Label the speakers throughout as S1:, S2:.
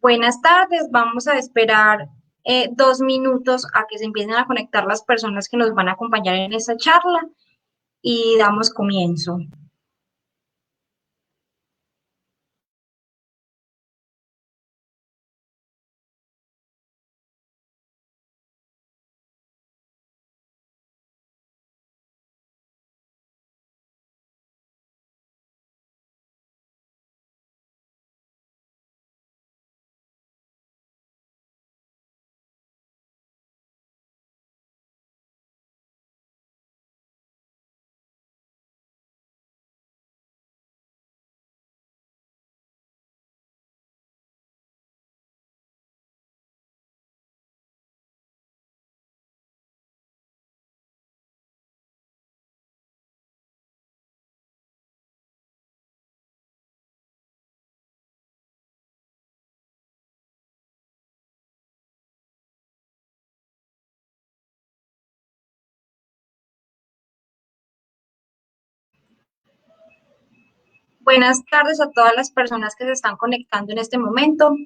S1: Buenas tardes, vamos a esperar 2 minutos a que se empiecen a conectar las personas que nos van a acompañar en esta charla y damos comienzo. Buenas tardes a todas las personas que se están conectando en este momento.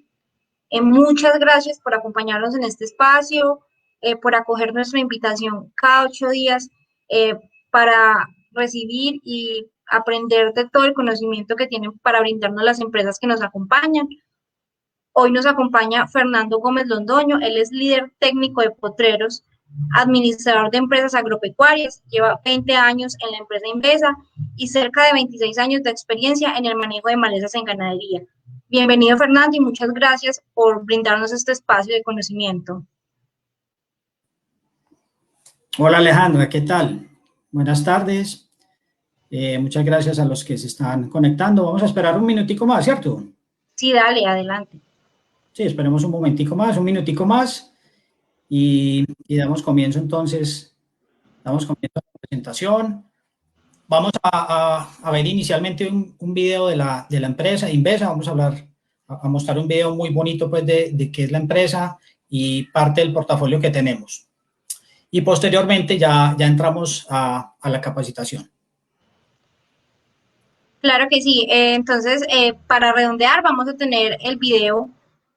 S1: Muchas gracias por acompañarnos en este espacio, por acoger nuestra invitación cada 8 días para recibir y aprender de todo el conocimiento que tienen para brindarnos las empresas que nos acompañan. Hoy nos acompaña Fernando Gómez Londoño, él es líder técnico de potreros, administrador de empresas agropecuarias, lleva 20 años en la empresa Invesa y cerca de 26 años de experiencia en el manejo de malezas en ganadería. Bienvenido, Fernando, y muchas gracias por brindarnos este espacio de conocimiento.
S2: Hola, Alejandra, ¿qué tal? Buenas tardes. Muchas gracias a los que se están conectando. Vamos a esperar un minutico más, ¿cierto?
S1: Sí, dale, adelante.
S2: Sí, esperemos un momentico más, un minutico más y damos comienzo entonces, damos comienzo a la presentación. Vamos a ver inicialmente un video de la empresa Invesa. Vamos a mostrar un video muy bonito pues de qué es la empresa y parte del portafolio que tenemos. Y posteriormente ya entramos a la capacitación.
S1: Claro que sí. Entonces, para redondear, vamos a tener el video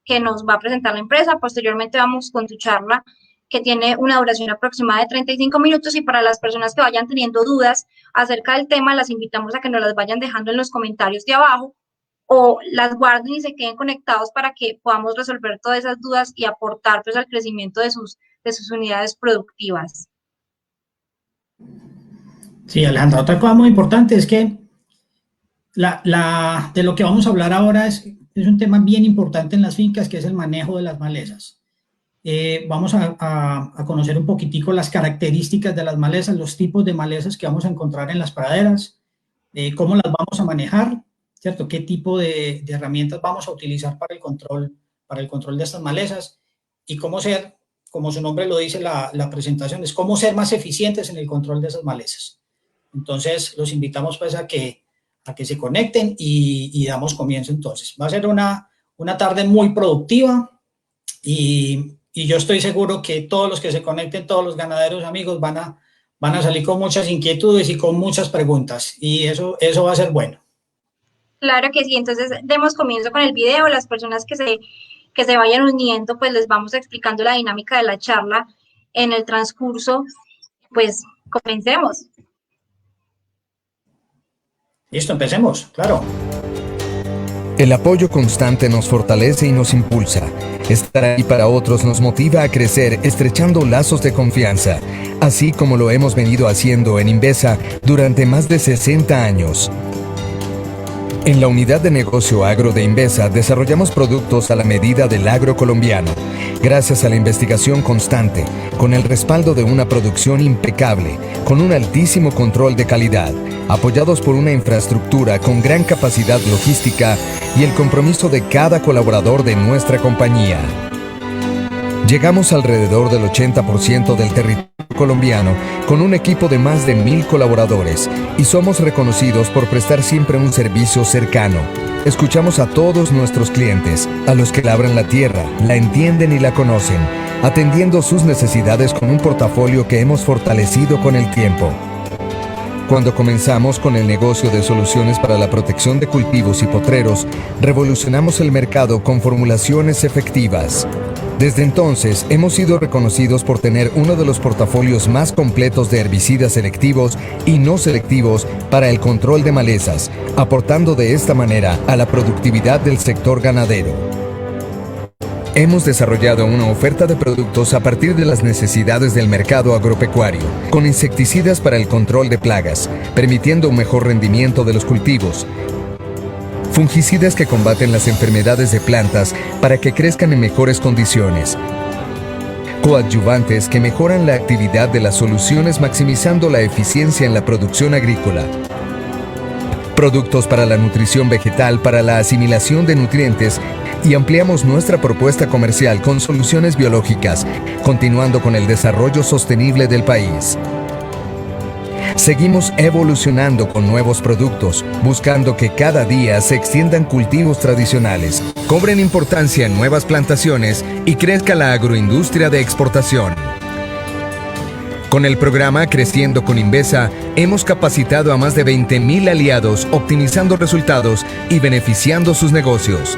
S1: que nos va a presentar la empresa. Posteriormente vamos con tu charla, que tiene una duración aproximada de 35 minutos. Y para las personas que vayan teniendo dudas acerca del tema, las invitamos a que nos las vayan dejando en los comentarios de abajo o las guarden y se queden conectados para que podamos resolver todas esas dudas y aportar pues al crecimiento de sus unidades productivas.
S2: Sí, Alejandra, otra cosa muy importante es que de lo que vamos a hablar ahora es un tema bien importante en las fincas, que es el manejo de las malezas. Vamos a conocer un poquitico las características de las malezas, los tipos de malezas que vamos a encontrar en las praderas, cómo las vamos a manejar, ¿cierto? Qué tipo de herramientas vamos a utilizar para el control de estas malezas y cómo ser, como su nombre lo dice la presentación, es cómo ser más eficientes en el control de esas malezas. Entonces, los invitamos pues a que se conecten y damos comienzo entonces. Va a ser una tarde muy productiva y yo estoy seguro que todos los que se conecten, todos los ganaderos amigos van a salir con muchas inquietudes y con muchas preguntas y eso va a ser bueno.
S1: Claro que sí, entonces demos comienzo con el video. Las personas que se vayan uniendo, pues les vamos explicando la dinámica de la charla en el transcurso. Pues comencemos.
S2: Listo, empecemos, claro.
S3: El apoyo constante nos fortalece y nos impulsa. Estar ahí para otros nos motiva a crecer estrechando lazos de confianza, así como lo hemos venido haciendo en Invesa durante más de 60 años. En la unidad de negocio agro de Invesa desarrollamos productos a la medida del agro colombiano, gracias a la investigación constante, con el respaldo de una producción impecable, con un altísimo control de calidad, apoyados por una infraestructura con gran capacidad logística y el compromiso de cada colaborador de nuestra compañía. Llegamos alrededor del 80% del territorio colombiano con un equipo de más de 1000 colaboradores y somos reconocidos por prestar siempre un servicio cercano. Escuchamos a todos nuestros clientes, a los que labran la tierra, la entienden y la conocen, atendiendo sus necesidades con un portafolio que hemos fortalecido con el tiempo. Cuando comenzamos con el negocio de soluciones para la protección de cultivos y potreros, revolucionamos el mercado con formulaciones efectivas. Desde entonces, hemos sido reconocidos por tener uno de los portafolios más completos de herbicidas selectivos y no selectivos para el control de malezas, aportando de esta manera a la productividad del sector ganadero. Hemos desarrollado una oferta de productos a partir de las necesidades del mercado agropecuario, con insecticidas para el control de plagas, permitiendo un mejor rendimiento de los cultivos, fungicidas que combaten las enfermedades de plantas para que crezcan en mejores condiciones, coadyuvantes que mejoran la actividad de las soluciones maximizando la eficiencia en la producción agrícola, productos para la nutrición vegetal para la asimilación de nutrientes, y ampliamos nuestra propuesta comercial con soluciones biológicas, continuando con el desarrollo sostenible del país. Seguimos evolucionando con nuevos productos, buscando que cada día se extiendan cultivos tradicionales, cobren importancia en nuevas plantaciones y crezca la agroindustria de exportación. Con el programa Creciendo con Inbesa, hemos capacitado a más de 20,000 aliados, optimizando resultados y beneficiando sus negocios.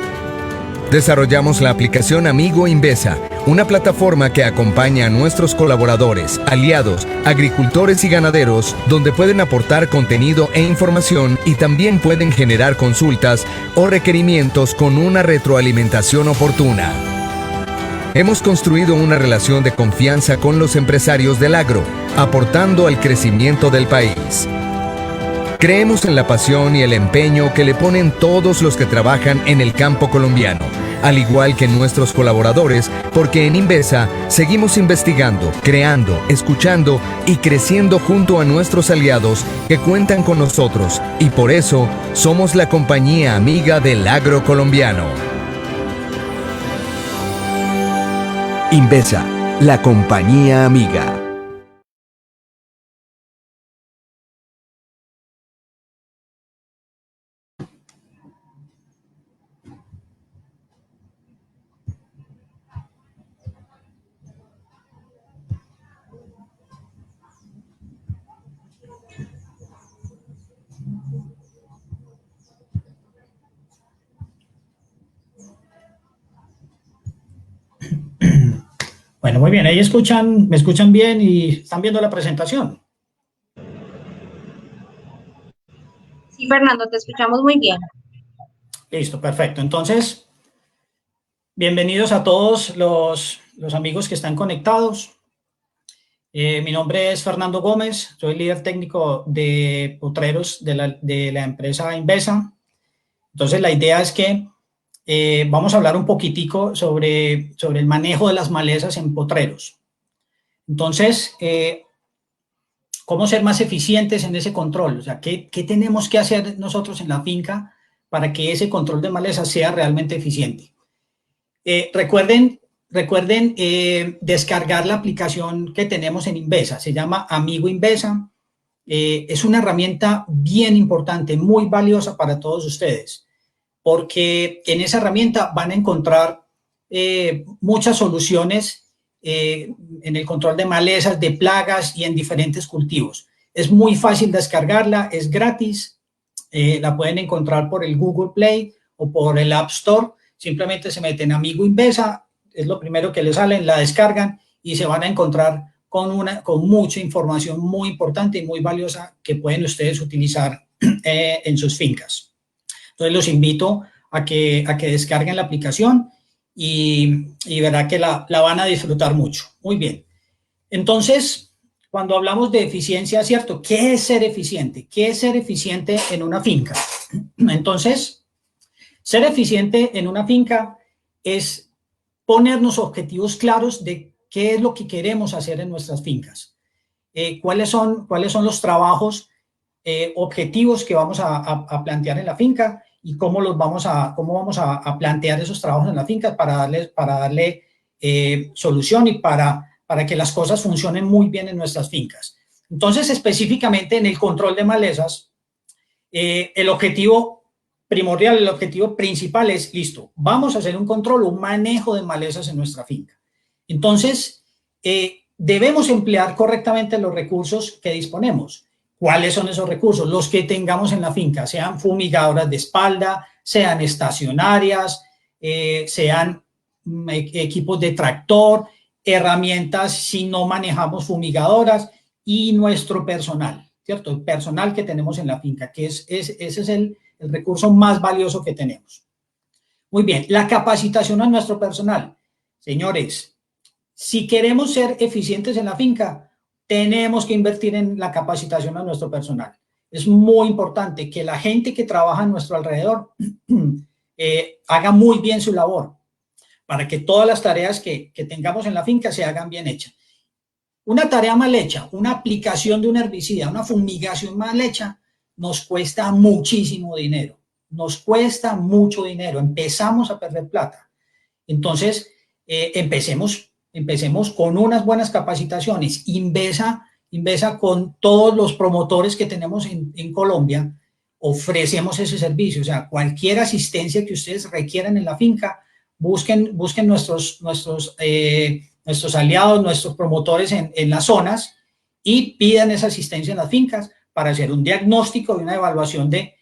S3: Desarrollamos la aplicación Amigo Inbesa, una plataforma que acompaña a nuestros colaboradores, aliados, agricultores y ganaderos, donde pueden aportar contenido e información y también pueden generar consultas o requerimientos con una retroalimentación oportuna. Hemos construido una relación de confianza con los empresarios del agro, aportando al crecimiento del país. Creemos en la pasión y el empeño que le ponen todos los que trabajan en el campo colombiano, al igual que nuestros colaboradores, porque en Inbesa seguimos investigando, creando, escuchando y creciendo junto a nuestros aliados que cuentan con nosotros, y por eso somos la compañía amiga del agro colombiano. Inbesa, la compañía amiga.
S2: Bueno, muy bien, ahí escuchan, me escuchan bien y están viendo la presentación.
S1: Sí, Fernando, te escuchamos muy bien.
S2: Listo, perfecto. Entonces, bienvenidos a todos los amigos que están conectados. Mi nombre es Fernando Gómez, soy líder técnico de potreros de la empresa Inbesa. Entonces, la idea es que vamos a hablar un poquitico sobre el manejo de las malezas en potreros. Entonces, ¿cómo ser más eficientes en ese control? O sea, ¿qué tenemos que hacer nosotros en la finca para que ese control de malezas sea realmente eficiente? Recuerden descargar la aplicación que tenemos en Inbesa, se llama Amigo Inbesa. Es una herramienta bien importante, muy valiosa para todos ustedes, porque en esa herramienta van a encontrar muchas soluciones en el control de malezas, de plagas y en diferentes cultivos. Es muy fácil descargarla, es gratis, la pueden encontrar por el Google Play o por el App Store. Simplemente se meten Amigo Inbesa, es lo primero que les salen, la descargan y se van a encontrar con mucha información muy importante y muy valiosa que pueden ustedes utilizar en sus fincas. Entonces los invito a que descarguen la aplicación y verá que la van a disfrutar mucho. Muy bien. Entonces, cuando hablamos de eficiencia, ¿cierto? ¿Qué es ser eficiente? ¿Qué es ser eficiente en una finca? Entonces, ser eficiente en una finca es ponernos objetivos claros de qué es lo que queremos hacer en nuestras fincas. ¿Cuáles son los trabajos objetivos que vamos a plantear en la finca y cómo vamos a plantear esos trabajos en la finca para darle solución y para que las cosas funcionen muy bien en nuestras fincas? Entonces, específicamente en el control de malezas, el objetivo primordial, el objetivo principal es, listo, vamos a hacer un control, un manejo de malezas en nuestra finca. Entonces, debemos emplear correctamente los recursos que disponemos. ¿Cuáles son esos recursos? Los que tengamos en la finca, sean fumigadoras de espalda, sean estacionarias, sean equipos de tractor, herramientas si no manejamos fumigadoras y nuestro personal, ¿cierto? El personal que tenemos en la finca, que ese es el recurso más valioso que tenemos. Muy bien, la capacitación a nuestro personal. Señores, si queremos ser eficientes en la finca, tenemos que invertir en la capacitación a nuestro personal. Es muy importante que la gente que trabaja a nuestro alrededor haga muy bien su labor para que todas las tareas que tengamos en la finca se hagan bien hechas. Una tarea mal hecha, una aplicación de un herbicida, una fumigación mal hecha, nos cuesta muchísimo dinero. Nos cuesta mucho dinero. Empezamos a perder plata. Entonces, empecemos con unas buenas capacitaciones. Inbesa con todos los promotores que tenemos en Colombia, ofrecemos ese servicio. O sea, cualquier asistencia que ustedes requieran en la finca, busquen nuestros aliados, nuestros promotores en las zonas y pidan esa asistencia en las fincas para hacer un diagnóstico y una evaluación de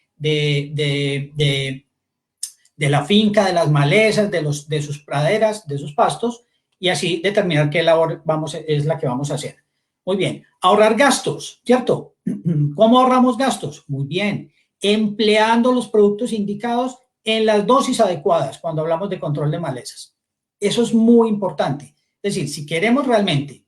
S2: la finca, de las malezas, de sus praderas, de sus pastos, y así determinar qué labor es la que vamos a hacer. Muy bien, ahorrar gastos, ¿cierto? ¿Cómo ahorramos gastos? Muy bien, empleando los productos indicados en las dosis adecuadas cuando hablamos de control de malezas. Eso es muy importante. Es decir, si queremos realmente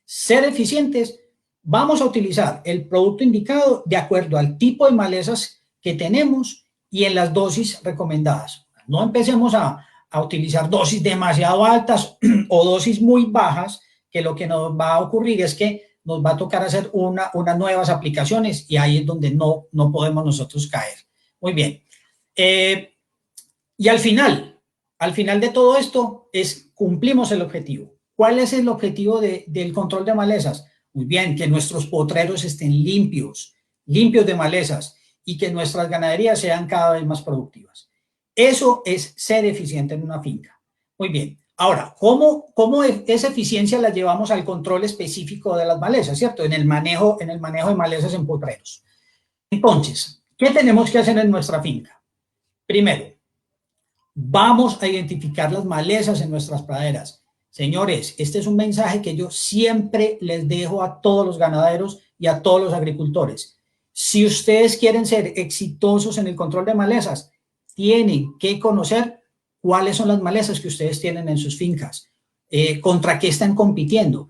S2: ser eficientes, vamos a utilizar el producto indicado de acuerdo al tipo de malezas que tenemos y en las dosis recomendadas. No empecemos a utilizar dosis demasiado altas o dosis muy bajas, que lo que nos va a ocurrir es que nos va a tocar hacer unas nuevas aplicaciones y ahí es donde no podemos nosotros caer. Muy bien. Y al final de todo esto cumplimos el objetivo. ¿Cuál es el objetivo del control de malezas? Muy bien, que nuestros potreros estén limpios de malezas y que nuestras ganaderías sean cada vez más productivas. Eso es ser eficiente en una finca. Muy bien. Ahora, ¿cómo esa eficiencia la llevamos al control específico de las malezas, ¿cierto? En el manejo de malezas en potreros. Entonces, ¿qué tenemos que hacer en nuestra finca? Primero, vamos a identificar las malezas en nuestras praderas. Señores, este es un mensaje que yo siempre les dejo a todos los ganaderos y a todos los agricultores. Si ustedes quieren ser exitosos en el control de malezas, tienen que conocer cuáles son las malezas que ustedes tienen en sus fincas, contra qué están compitiendo,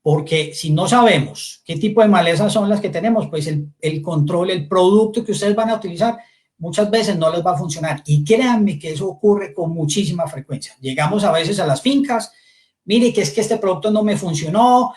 S2: porque si no sabemos qué tipo de malezas son las que tenemos, pues el control, el producto que ustedes van a utilizar, muchas veces no les va a funcionar. Y créanme que eso ocurre con muchísima frecuencia. Llegamos a veces a las fincas, mire que es que este producto no me funcionó,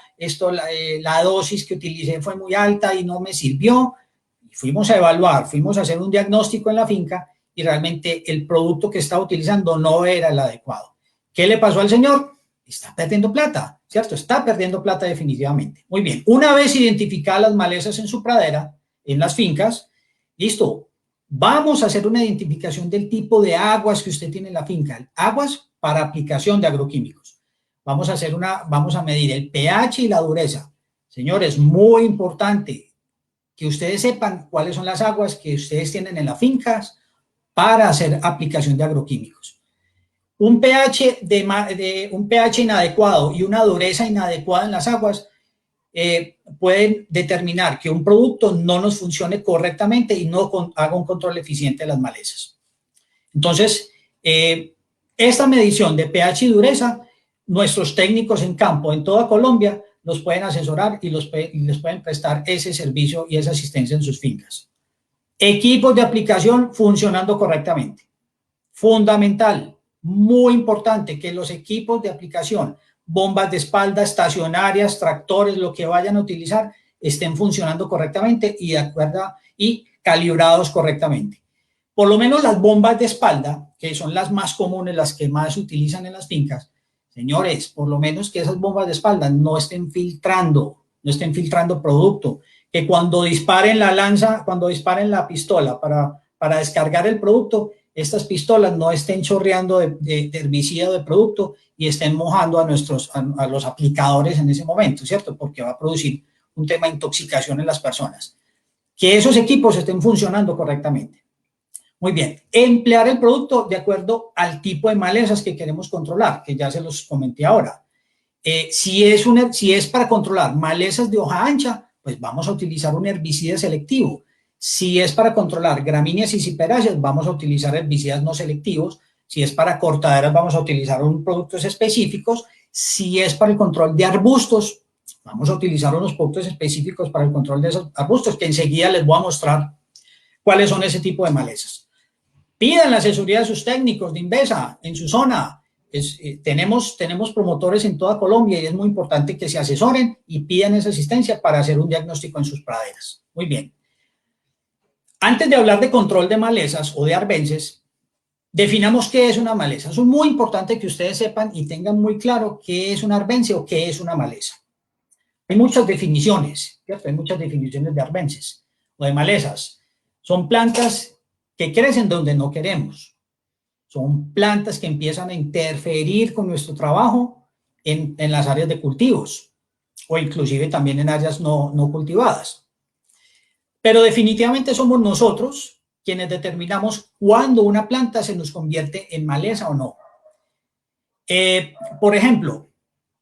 S2: la dosis que utilicé fue muy alta y no me sirvió. Y fuimos a evaluar, fuimos a hacer un diagnóstico en la finca y realmente el producto que estaba utilizando no era el adecuado. ¿Qué le pasó al señor? Está perdiendo plata, ¿cierto? Está perdiendo plata definitivamente. Muy bien, una vez identificadas las malezas en su pradera, en las fincas, listo, vamos a hacer una identificación del tipo de aguas que usted tiene en la finca, aguas para aplicación de agroquímicos. Vamos a medir el pH y la dureza. Señores, muy importante que ustedes sepan cuáles son las aguas que ustedes tienen en las fincas para hacer aplicación de agroquímicos. Un pH inadecuado y una dureza inadecuada en las aguas pueden determinar que un producto no nos funcione correctamente y no haga un control eficiente de las malezas. Entonces, esta medición de pH y dureza, nuestros técnicos en campo en toda Colombia los pueden asesorar y les pueden prestar ese servicio y esa asistencia en sus fincas. Equipos de aplicación funcionando correctamente. Fundamental, muy importante que los equipos de aplicación, bombas de espalda, estacionarias, tractores, lo que vayan a utilizar, estén funcionando correctamente y calibrados correctamente. Por lo menos las bombas de espalda, que son las más comunes, las que más se utilizan en las fincas, señores, por lo menos que esas bombas de espalda no estén filtrando producto, que cuando disparen la pistola para descargar el producto, estas pistolas no estén chorreando de herbicida o de producto y estén mojando a los aplicadores en ese momento, ¿cierto? Porque va a producir un tema de intoxicación en las personas. Que esos equipos estén funcionando correctamente. Muy bien, emplear el producto de acuerdo al tipo de malezas que queremos controlar, que ya se los comenté ahora. Si es para controlar malezas de hoja ancha, pues vamos a utilizar un herbicida selectivo. Si es para controlar gramíneas y ciperáceas, vamos a utilizar herbicidas no selectivos. Si es para cortaderas, vamos a utilizar productos específicos. Si es para el control de arbustos, vamos a utilizar unos productos específicos para el control de esos arbustos, que enseguida les voy a mostrar cuáles son ese tipo de malezas. Pidan la asesoría de sus técnicos de INVESA en su zona. Tenemos promotores en toda Colombia y es muy importante que se asesoren y pidan esa asistencia para hacer un diagnóstico en sus praderas. Muy bien. Antes de hablar de control de malezas o de arbences, definamos qué es una maleza. Es muy importante que ustedes sepan y tengan muy claro qué es un arbence o qué es una maleza. Hay muchas definiciones, ¿cierto? Hay muchas definiciones de arbences o de malezas. Son plantas que crecen donde no queremos. Son plantas que empiezan a interferir con nuestro trabajo en las áreas de cultivos o inclusive también en áreas no cultivadas. Pero definitivamente somos nosotros quienes determinamos cuándo una planta se nos convierte en maleza o no. Por ejemplo,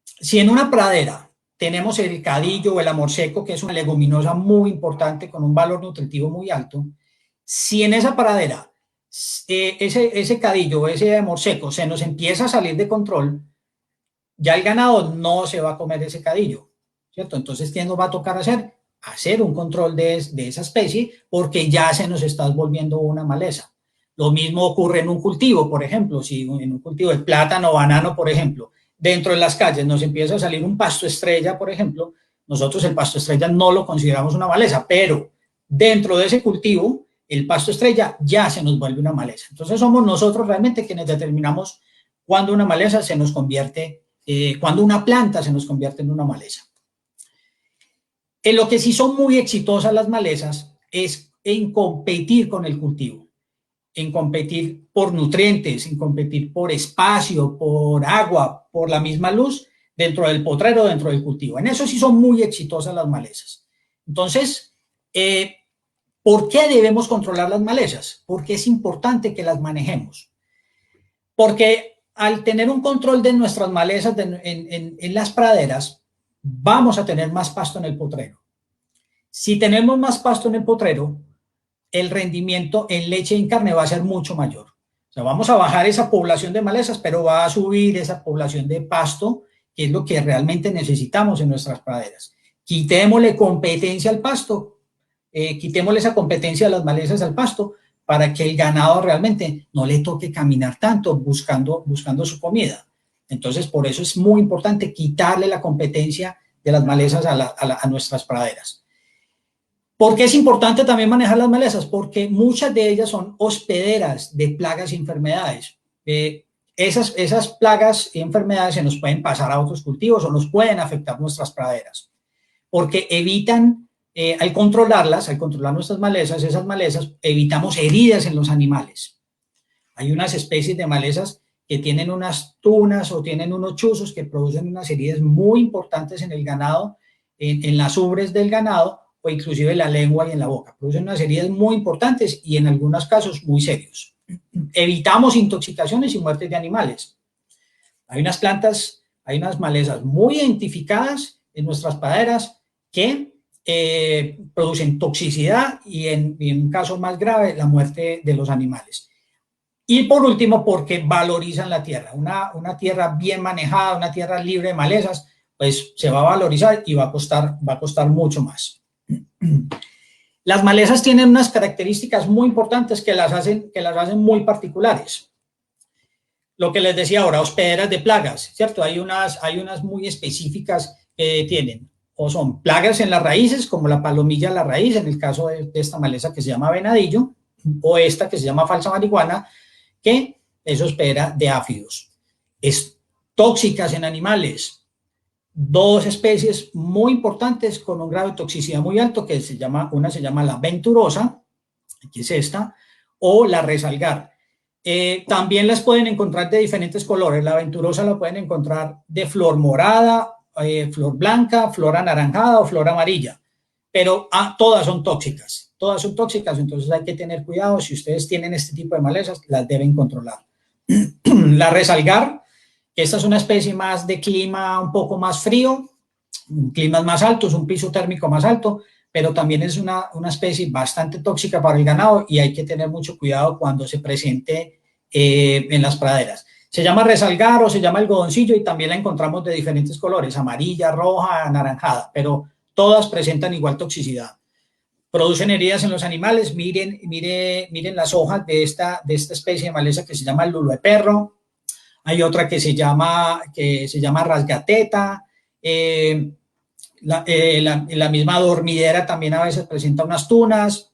S2: si en una pradera tenemos el cadillo o el amor seco, que es una leguminosa muy importante con un valor nutritivo muy alto, si en esa pradera ese cadillo o ese amor seco se nos empieza a salir de control, ya el ganado no se va a comer ese cadillo, ¿cierto? Entonces, ¿qué nos va a tocar hacer? Hacer un control de esa especie porque ya se nos está volviendo una maleza. Lo mismo ocurre en un cultivo, por ejemplo, si en un cultivo de plátano o banano, por ejemplo, dentro de las calles nos empieza a salir un pasto estrella, por ejemplo, nosotros el pasto estrella no lo consideramos una maleza, pero dentro de ese cultivo, el pasto estrella ya se nos vuelve una maleza. Entonces somos nosotros realmente quienes determinamos cuándo una maleza se nos convierte, cuándo una planta se nos convierte en una maleza. En lo que sí son muy exitosas las malezas es en competir con el cultivo, en competir por nutrientes, en competir por espacio, por agua, por la misma luz dentro del potrero, dentro del cultivo. En eso sí son muy exitosas las malezas. Entonces, ¿por qué debemos controlar las malezas? Porque es importante que las manejemos. Porque al tener un control de nuestras malezas en las praderas, vamos a tener más pasto en el potrero. Si tenemos más pasto en el potrero, el rendimiento en leche y en carne va a ser mucho mayor. O sea, vamos a bajar esa población de malezas, pero va a subir esa población de pasto, que es lo que realmente necesitamos en nuestras praderas. Quitémosle competencia al pasto, quitémosle esa competencia de las malezas al pasto para que el ganado realmente no le toque caminar tanto buscando su comida. Entonces, por eso es muy importante quitarle la competencia de las malezas a nuestras praderas. ¿Por qué es importante también manejar las malezas? Porque muchas de ellas son hospederas de plagas y enfermedades. Esas plagas y enfermedades se nos pueden pasar a otros cultivos o nos pueden afectar nuestras praderas, porque evitan, al controlar nuestras malezas, esas malezas, evitamos heridas en los animales. Hay unas especies de malezas que tienen unas tunas o tienen unos chuzos que producen unas heridas muy importantes en el ganado, en las ubres del ganado, o inclusive en la lengua y en la boca. Producen unas heridas muy importantes y en algunos casos muy serios. Evitamos intoxicaciones y muertes de animales. Hay unas plantas, hay unas malezas muy identificadas en nuestras praderas que producen toxicidad y en un caso más grave, la muerte de los animales. Y por último, porque valorizan la tierra. Una tierra bien manejada, una tierra libre de malezas, pues se va a valorizar y va a costar mucho más. Las malezas tienen unas características muy importantes que las hacen muy particulares. Lo que les decía ahora, hospederas de plagas, ¿cierto? Hay unas muy específicas que tienen, o son plagas en las raíces, como la palomilla a la raíz, en el caso de esta maleza que se llama venadillo, o esta que se llama falsa marihuana, que es hospedera de áfidos. Es tóxicas en animales. Dos especies muy importantes con un grado de toxicidad muy alto, una se llama la venturosa, que es esta, o la resalgar. También las pueden encontrar de diferentes colores. La venturosa la pueden encontrar de flor morada flor blanca, flor anaranjada o flor amarilla, pero todas son tóxicas, entonces hay que tener cuidado. Si ustedes tienen este tipo de malezas, las deben controlar. La resalgar, esta es una especie más de clima un poco más frío, climas más altos, un piso térmico más alto, pero también es una especie bastante tóxica para el ganado y hay que tener mucho cuidado cuando se presente en las praderas. Se llama resalgar o se llama algodoncillo y también la encontramos de diferentes colores, amarilla, roja, anaranjada, pero todas presentan igual toxicidad. Producen heridas en los animales. Miren las hojas de esta especie de maleza que se llama el lulo de perro. Hay otra que se llama rasgateta. La misma dormidera también a veces presenta unas tunas.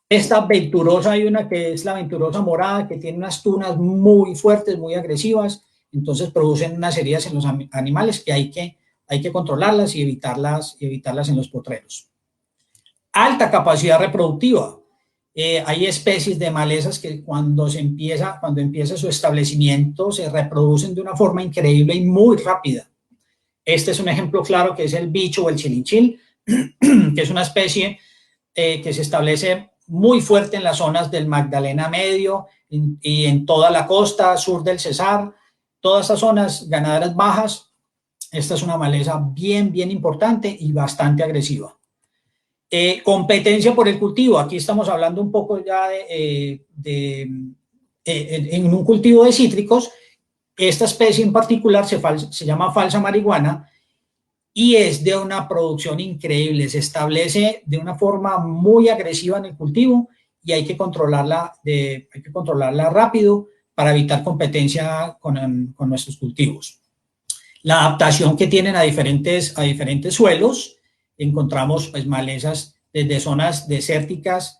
S2: Esta venturosa, hay una que es la venturosa morada, que tiene unas tunas muy fuertes, muy agresivas, entonces producen unas heridas en los animales que hay que controlarlas y evitarlas en los potreros. Alta capacidad reproductiva. Hay especies de malezas que cuando empieza su establecimiento se reproducen de una forma increíble y muy rápida. Este es un ejemplo claro que es el bicho o el chilinchil, que es una especie que se establece muy fuerte en las zonas del Magdalena Medio y en toda la costa sur del Cesar, todas esas zonas ganaderas bajas. Esta es una maleza bien importante y bastante agresiva. Competencia por el cultivo. Aquí estamos hablando un poco ya en un cultivo de cítricos. Esta especie en particular se llama falsa marihuana y es de una producción increíble. Se establece de una forma muy agresiva en el cultivo y hay que controlarla rápido para evitar competencia con nuestros cultivos. La adaptación que tienen a diferentes suelos. Encontramos pues malezas desde zonas desérticas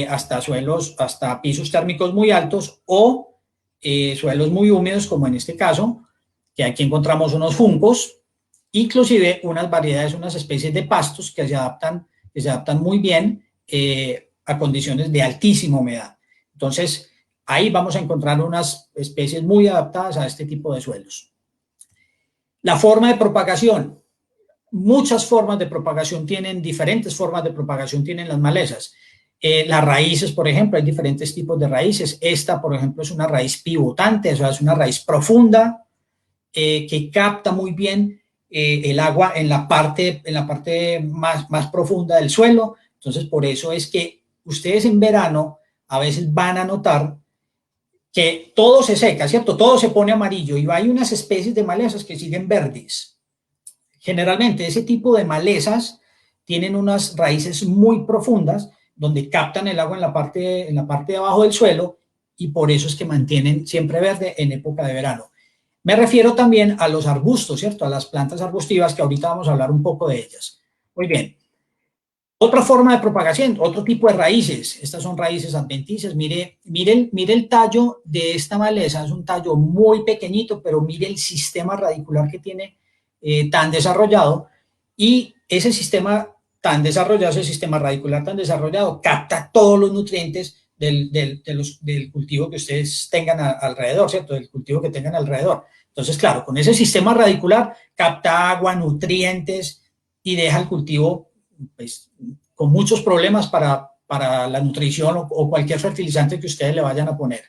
S2: hasta pisos térmicos muy altos o suelos muy húmedos, como en este caso, que aquí encontramos unos juncos, inclusive unas especies de pastos que se adaptan muy bien a condiciones de altísima humedad. Entonces, ahí vamos a encontrar unas especies muy adaptadas a este tipo de suelos. La forma de propagación. Muchas formas de propagación diferentes formas de propagación tienen las malezas. Las raíces, por ejemplo, hay diferentes tipos de raíces. Esta, por ejemplo, es una raíz pivotante, o sea, es una raíz profunda que capta muy bien el agua en la parte más profunda del suelo. Entonces, por eso es que ustedes en verano a veces van a notar que todo se seca, ¿cierto? Todo se pone amarillo y hay unas especies de malezas que siguen verdes. Generalmente ese tipo de malezas tienen unas raíces muy profundas donde captan el agua en la parte de abajo del suelo y por eso es que mantienen siempre verde en época de verano. Me refiero también a los arbustos, ¿cierto? A las plantas arbustivas que ahorita vamos a hablar un poco de ellas. Muy bien. Otra forma de propagación, otro tipo de raíces. Estas son raíces adventicias. Mire el tallo de esta maleza. Es un tallo muy pequeñito, pero mire el sistema radicular que tiene tan desarrollado, y ese sistema radicular tan desarrollado capta todos los nutrientes del cultivo que ustedes tengan alrededor, ¿cierto? Del cultivo que tengan alrededor. Entonces, claro, con ese sistema radicular capta agua, nutrientes y deja el cultivo pues, con muchos problemas para la nutrición o cualquier fertilizante que ustedes le vayan a poner.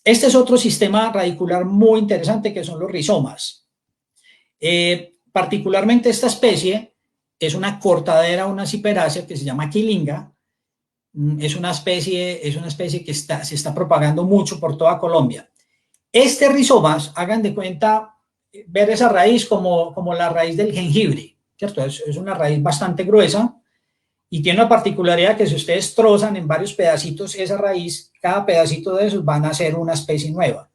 S2: Este es otro sistema radicular muy interesante que son los rizomas. Particularmente esta especie es una cortadera, una ciperácea que se llama quilinga. Es una especie que se está propagando mucho por toda Colombia. Este rizomas, hagan de cuenta, ver esa raíz como la raíz del jengibre, ¿cierto? Es una raíz bastante gruesa y tiene una particularidad que si ustedes trozan en varios pedacitos esa raíz, cada pedacito de esos van a ser una especie nueva.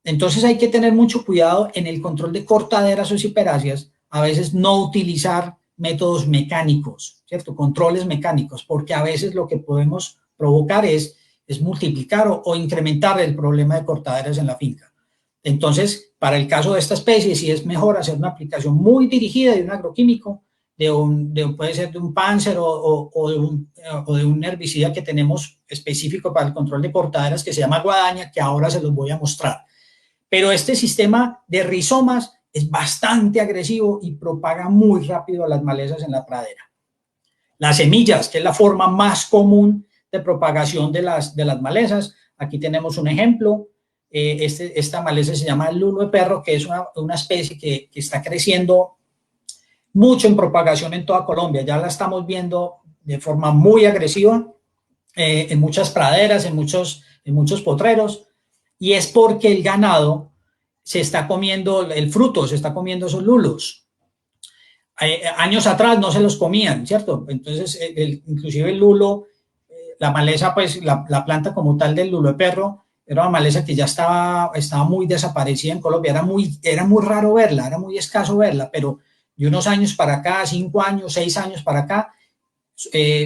S2: Entonces hay que tener mucho cuidado en el control de cortaderas o ciperáceas, a veces no utilizar métodos mecánicos, ¿cierto? Controles mecánicos, porque a veces lo que podemos provocar es multiplicar o incrementar el problema de cortaderas en la finca. Entonces, para el caso de esta especie, sí es mejor hacer una aplicación muy dirigida de un agroquímico, puede ser de un Panzer o de un herbicida que tenemos específico para el control de cortaderas que se llama guadaña, que ahora se los voy a mostrar. Pero este sistema de rizomas es bastante agresivo y propaga muy rápido las malezas en la pradera. Las semillas, que es la forma más común de propagación de las malezas. Aquí tenemos un ejemplo. Esta maleza se llama el lulo de perro, que es una especie que está creciendo mucho en propagación en toda Colombia. Ya la estamos viendo de forma muy agresiva en muchas praderas, en muchos potreros, y es porque el ganado se está comiendo el fruto, se está comiendo esos lulos. Años atrás no se los comían, ¿cierto? Entonces, inclusive el lulo, la maleza, pues la planta como tal del lulo de perro, era una maleza que ya estaba muy desaparecida en Colombia, era muy raro verla, era muy escaso verla, pero de unos años para acá, 5 años, 6 años para acá,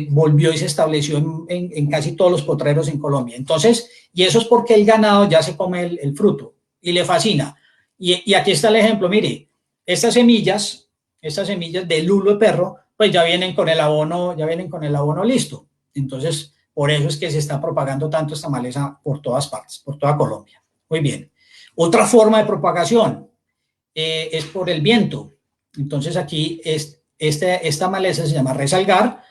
S2: volvió y se estableció en casi todos los potreros en Colombia. Entonces, y eso es porque el ganado ya se come el fruto y le fascina. Y aquí está el ejemplo, mire, estas semillas de lulo de perro, pues ya vienen con el abono listo. Entonces, por eso es que se está propagando tanto esta maleza por todas partes, por toda Colombia. Muy bien. Otra forma de propagación es por el viento. Entonces, aquí esta maleza se llama resalgar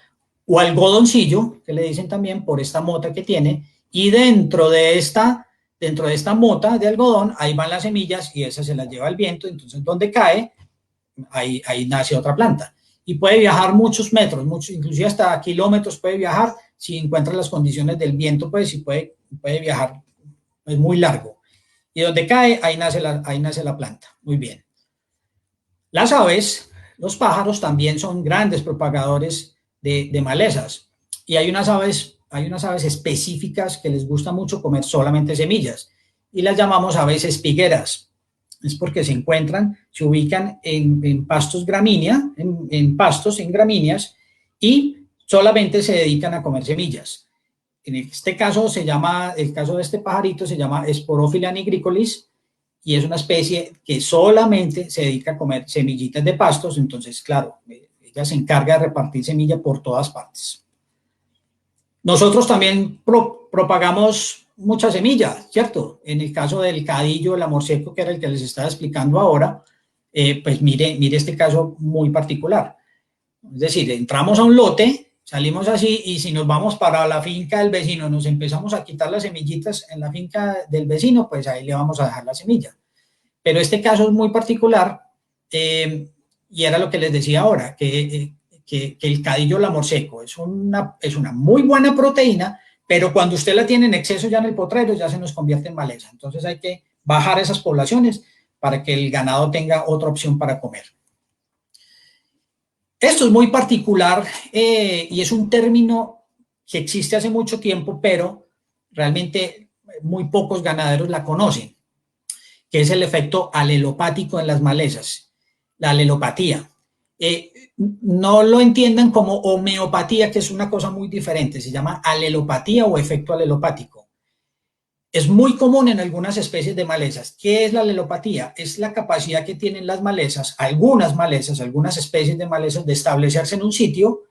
S2: o algodoncillo, que le dicen también por esta mota que tiene, y dentro de esta mota de algodón, ahí van las semillas y esas se las lleva el viento. Entonces, donde cae, ahí nace otra planta. Y puede viajar muchos metros, inclusive hasta kilómetros puede viajar, si encuentra las condiciones del viento, pues sí puede viajar, es muy largo. Y donde cae, ahí nace la planta. Muy bien. Las aves, los pájaros también son grandes propagadores de malezas. Y hay unas aves específicas que les gusta mucho comer solamente semillas y las llamamos aves espigueras. Es porque se ubican en pastos gramínea, en gramíneas, y solamente se dedican a comer semillas. En este caso el caso de este pajarito se llama Sporophylla nigricolis, y es una especie que solamente se dedica a comer semillitas de pastos. Entonces, claro, ella se encarga de repartir semilla por todas partes. Nosotros también propagamos muchas semillas, ¿cierto? En el caso del cadillo, el amor seco, que era el que les estaba explicando ahora, pues mire este caso muy particular. Es decir, entramos a un lote, salimos así, y si nos vamos para la finca del vecino, nos empezamos a quitar las semillitas en la finca del vecino, pues ahí le vamos a dejar la semilla. Pero este caso es muy particular, y era lo que les decía ahora, que el cadillo lamor seco es una muy buena proteína, pero cuando usted la tiene en exceso ya en el potrero, ya se nos convierte en maleza. Entonces hay que bajar esas poblaciones para que el ganado tenga otra opción para comer. Esto es muy particular, y es un término que existe hace mucho tiempo, pero realmente muy pocos ganaderos la conocen, que es el efecto alelopático en las malezas, la alelopatía. No lo entiendan como homeopatía, que es una cosa muy diferente, se llama alelopatía o efecto alelopático. Es muy común en algunas especies de malezas. ¿Qué es la alelopatía? Es la capacidad que tienen las malezas, algunas especies de malezas, de establecerse en un sitio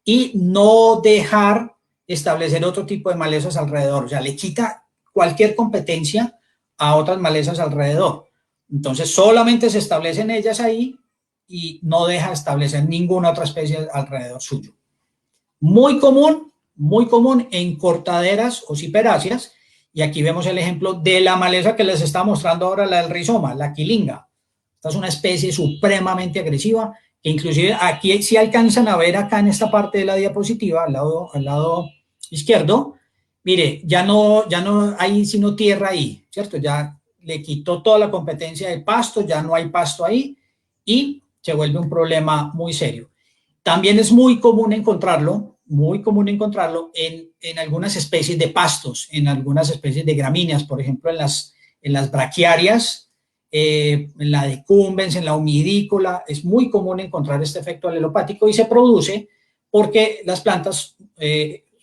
S2: y no dejar establecer otro tipo de malezas alrededor. O sea, le quita cualquier competencia a otras malezas alrededor. Entonces, solamente se establecen ellas ahí y no deja establecer ninguna otra especie alrededor suyo. Muy común en cortaderas o ciperáceas, y aquí vemos el ejemplo de la maleza que les está mostrando ahora, la del rizoma, la quilinga. Esta es una especie supremamente agresiva, que inclusive aquí si alcanzan a ver acá en esta parte de la diapositiva, al lado izquierdo, mire, ya no hay sino tierra ahí, ¿cierto? Ya le quitó toda la competencia de pasto, ya no hay pasto ahí, y se vuelve un problema muy serio. También es muy común encontrarlo en algunas especies de pastos, en algunas especies de gramíneas, por ejemplo, en las braquiarias, en la decumbens, en la humidícola. Es muy común encontrar este efecto alelopático y se produce porque las plantas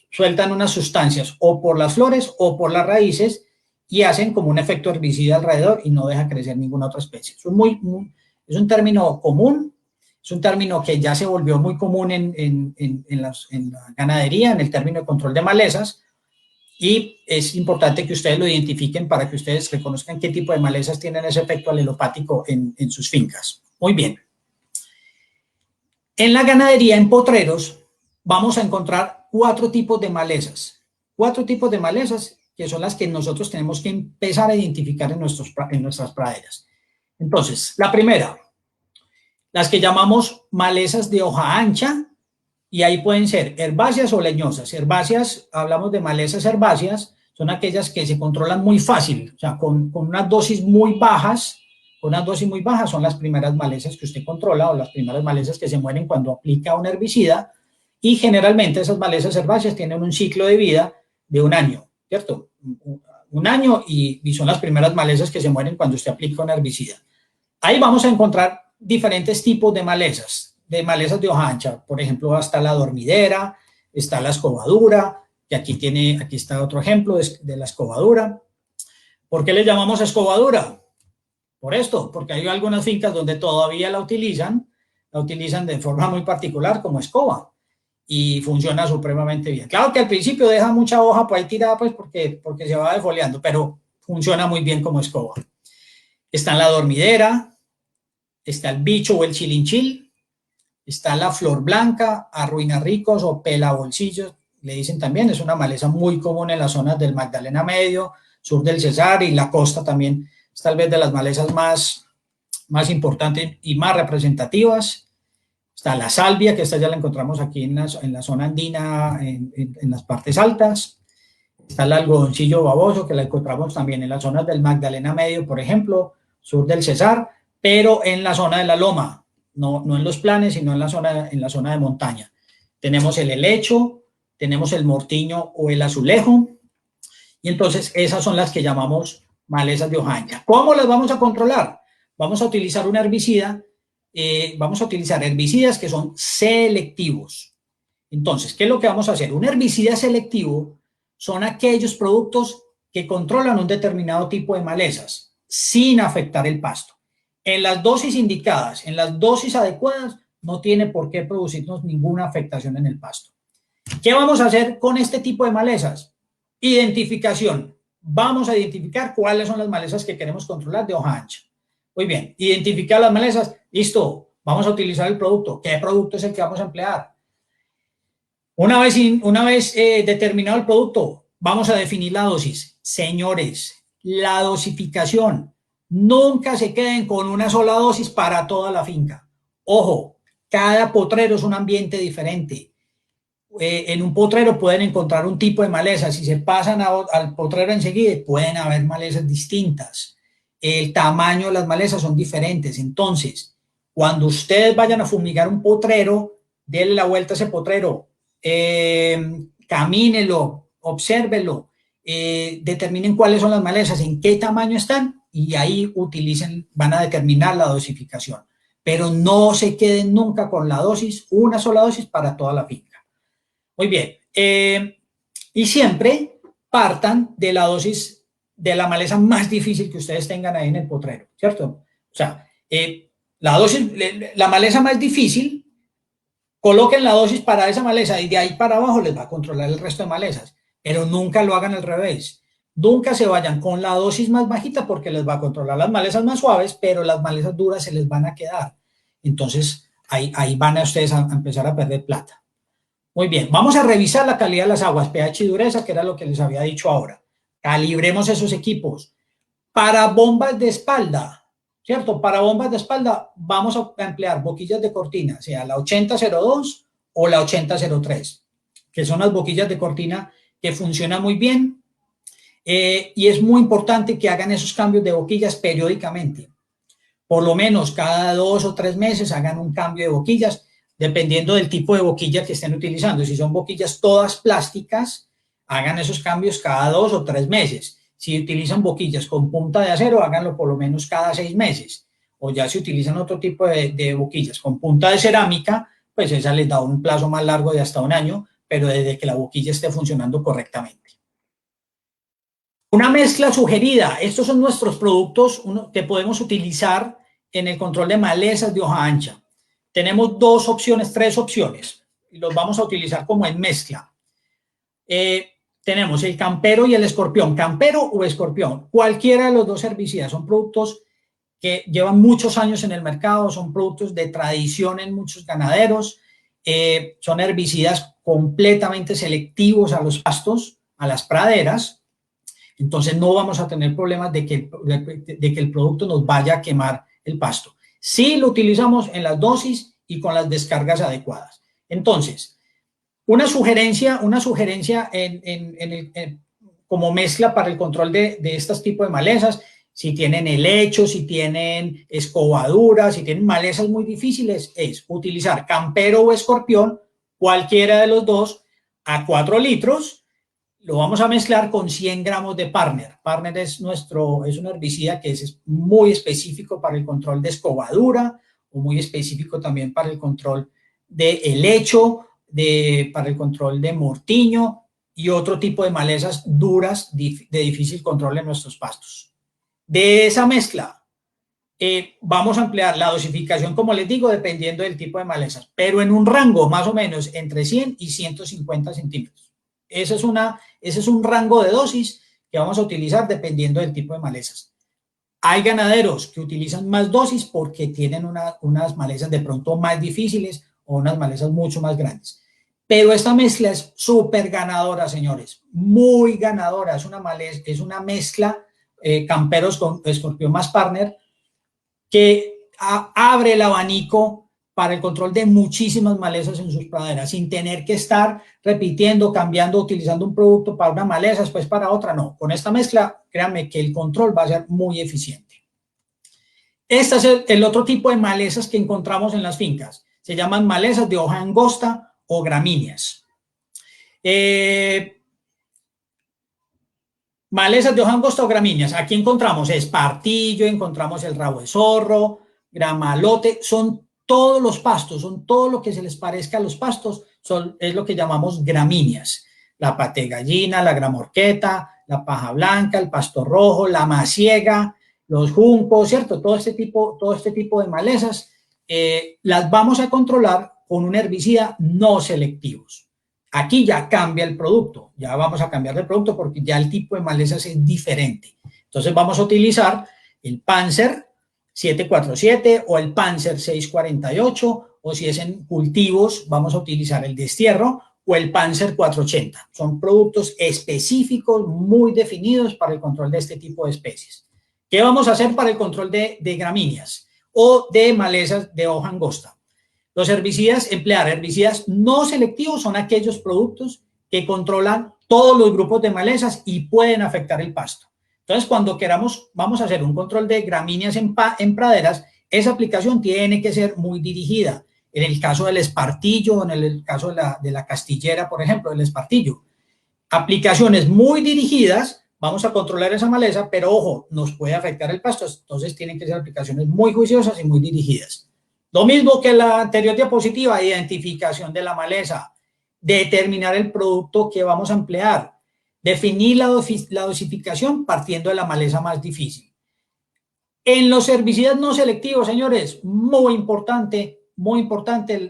S2: sueltan unas sustancias o por las flores o por las raíces y hacen como un efecto herbicida alrededor y no deja crecer ninguna otra especie. Es un término común. Es un término que ya se volvió muy común en la ganadería, en el término de control de malezas, y es importante que ustedes lo identifiquen para que ustedes reconozcan qué tipo de malezas tienen ese efecto alelopático en sus fincas. Muy bien. En la ganadería, en potreros, vamos a encontrar 4 tipos de malezas. 4 tipos de malezas que son las que nosotros tenemos que empezar a identificar en nuestras praderas. Entonces, la primera, las que llamamos malezas de hoja ancha, y ahí pueden ser herbáceas o leñosas. Herbáceas, hablamos de malezas herbáceas, son aquellas que se controlan muy fácil, o sea, con unas dosis muy bajas. Unas dosis muy bajas son las primeras malezas que usted controla o las primeras malezas que se mueren cuando aplica un herbicida, y generalmente esas malezas herbáceas tienen un ciclo de vida de 1 año, ¿cierto? 1 año y son las primeras malezas que se mueren cuando usted aplica un herbicida. Ahí vamos a encontrar diferentes tipos de malezas de hoja ancha. Por ejemplo, está la dormidera, está la escobadura, y aquí está otro ejemplo de la escobadura. ¿Por qué le llamamos escobadura? Por esto, porque hay algunas fincas donde todavía la utilizan de forma muy particular como escoba, y funciona supremamente bien. Claro que al principio deja mucha hoja por ahí tirada, pues porque se va defoliando, pero funciona muy bien como escoba. Está la dormidera, está el bicho o el chilinchil, está la flor blanca, arruina ricos o pela bolsillos, le dicen también. Es una maleza muy común en las zonas del Magdalena Medio, sur del Cesar, y la costa también es tal vez de las malezas más importantes y más representativas. Está la salvia, que esta ya la encontramos aquí en la zona andina, en las partes altas. Está el algodoncillo baboso, que la encontramos también en las zonas del Magdalena Medio, por ejemplo, sur del Cesar, pero en la zona de la loma, no en los planes, sino en la zona de montaña. Tenemos el helecho, tenemos el mortiño o el azulejo, y entonces esas son las que llamamos malezas de hoja ancha. ¿Cómo las vamos a controlar? Vamos a utilizar un herbicida. Vamos a utilizar herbicidas que son selectivos. Entonces, ¿qué es lo que vamos a hacer? Un herbicida selectivo son aquellos productos que controlan un determinado tipo de malezas sin afectar el pasto. En las dosis indicadas, en las dosis adecuadas, no tiene por qué producirnos ninguna afectación en el pasto. ¿Qué vamos a hacer con este tipo de malezas? Identificación. Vamos a identificar cuáles son las malezas que queremos controlar de hoja ancha. Muy bien, identificar las malezas, listo, vamos a utilizar el producto. ¿Qué producto es el que vamos a emplear? Una vez determinado el producto, vamos a definir la dosis. Señores, la dosificación, nunca se queden con una sola dosis para toda la finca. Ojo, cada potrero es un ambiente diferente. En un potrero pueden encontrar un tipo de maleza. Si se pasan al potrero enseguida, pueden haber malezas distintas. El tamaño de las malezas son diferentes. Entonces, cuando ustedes vayan a fumigar un potrero, denle la vuelta a ese potrero, camínelo, obsérvelo, determinen cuáles son las malezas, en qué tamaño están, y ahí van a determinar la dosificación. Pero no se queden nunca con la dosis, una sola dosis para toda la finca. Muy bien. Y siempre partan de la dosis de la maleza más difícil que ustedes tengan ahí en el potrero, ¿cierto? O sea, la maleza más difícil, coloquen la dosis para esa maleza y de ahí para abajo les va a controlar el resto de malezas, pero nunca lo hagan al revés. Nunca se vayan con la dosis más bajita porque les va a controlar las malezas más suaves, pero las malezas duras se les van a quedar. Entonces, ahí van a ustedes a empezar a perder plata. Muy bien, vamos a revisar la calidad de las aguas, pH y dureza, que era lo que les había dicho ahora. Calibremos esos equipos. Para bombas de espalda, ¿cierto? Para bombas de espalda vamos a emplear boquillas de cortina, sea la 8002 o la 8003, que son las boquillas de cortina que funcionan muy bien, y es muy importante que hagan esos cambios de boquillas periódicamente. Por lo menos cada 2 o 3 meses hagan un cambio de boquillas, dependiendo del tipo de boquilla que estén utilizando. Si son boquillas todas plásticas, hagan esos cambios cada 2 o 3 meses. Si utilizan boquillas con punta de acero, háganlo por lo menos cada 6 meses. O ya si utilizan otro tipo de boquillas con punta de cerámica, pues esa les da un plazo más largo de hasta 1 año, pero desde que la boquilla esté funcionando correctamente. Una mezcla sugerida. Estos son nuestros productos que podemos utilizar en el control de malezas de hoja ancha. Tenemos 3 opciones, y los vamos a utilizar como en mezcla. tenemos el campero y el escorpión. Campero o escorpión, cualquiera de los dos herbicidas son productos que llevan muchos años en el mercado, son productos de tradición en muchos ganaderos, son herbicidas completamente selectivos a los pastos, a las praderas, entonces no vamos a tener problemas de que el producto nos vaya a quemar el pasto. Sí lo utilizamos en las dosis y con las descargas adecuadas. Entonces, una sugerencia como mezcla para el control de estos tipos de malezas, si tienen helecho, si tienen escobadura, si tienen malezas muy difíciles, es utilizar campero o escorpión, cualquiera de los dos, a 4 litros, lo vamos a mezclar con 100 gramos de Partner. Partner es un herbicida que es muy específico para el control de escobadura, o muy específico también para el control de helecho, para el control de mortiño y otro tipo de malezas duras de difícil control en nuestros pastos. De esa mezcla vamos a emplear la dosificación, como les digo, dependiendo del tipo de malezas, pero en un rango más o menos entre 100 y 150 centímetros. Ese es un rango de dosis que vamos a utilizar dependiendo del tipo de malezas. Hay ganaderos que utilizan más dosis porque tienen unas malezas de pronto más difíciles o unas malezas mucho más grandes. Pero esta mezcla es súper ganadora, señores, muy ganadora. Es una mezcla camperos con escorpión más Partner que abre el abanico para el control de muchísimas malezas en sus praderas, sin tener que estar repitiendo, cambiando, utilizando un producto para una maleza, después para otra. No, con esta mezcla, créanme que el control va a ser muy eficiente. Este es el otro tipo de malezas que encontramos en las fincas. Se llaman malezas de hoja angosta o gramíneas. Malezas de hoja angosta o gramíneas. Aquí encontramos espartillo, encontramos el rabo de zorro, gramalote, son todos los pastos, son todo lo que se les parezca a los pastos, es lo que llamamos gramíneas. La pate gallina, la gramorqueta, la paja blanca, el pasto rojo, la masiega, los juncos, ¿cierto? Todo este tipo de malezas las vamos a controlar con un herbicida no selectivos. Aquí ya cambia el producto, ya vamos a cambiar de producto porque ya el tipo de malezas es diferente. Entonces vamos a utilizar el Panzer 747 o el Panzer 648, o si es en cultivos vamos a utilizar el destierro o el Panzer 480. Son productos específicos, muy definidos para el control de este tipo de especies. ¿Qué vamos a hacer para el control de gramíneas o de malezas de hoja angosta? Los herbicidas, emplear herbicidas no selectivos son aquellos productos que controlan todos los grupos de malezas y pueden afectar el pasto. Entonces, cuando queramos, vamos a hacer un control de gramíneas en praderas, esa aplicación tiene que ser muy dirigida. En el caso del espartillo, en el caso de la castillera, por ejemplo, del espartillo. Aplicaciones muy dirigidas, vamos a controlar esa maleza, pero ojo, nos puede afectar el pasto. Entonces, tienen que ser aplicaciones muy juiciosas y muy dirigidas. Lo mismo que la anterior diapositiva, identificación de la maleza, determinar el producto que vamos a emplear, definir la dosificación partiendo de la maleza más difícil. En los herbicidas no selectivos, señores, muy importante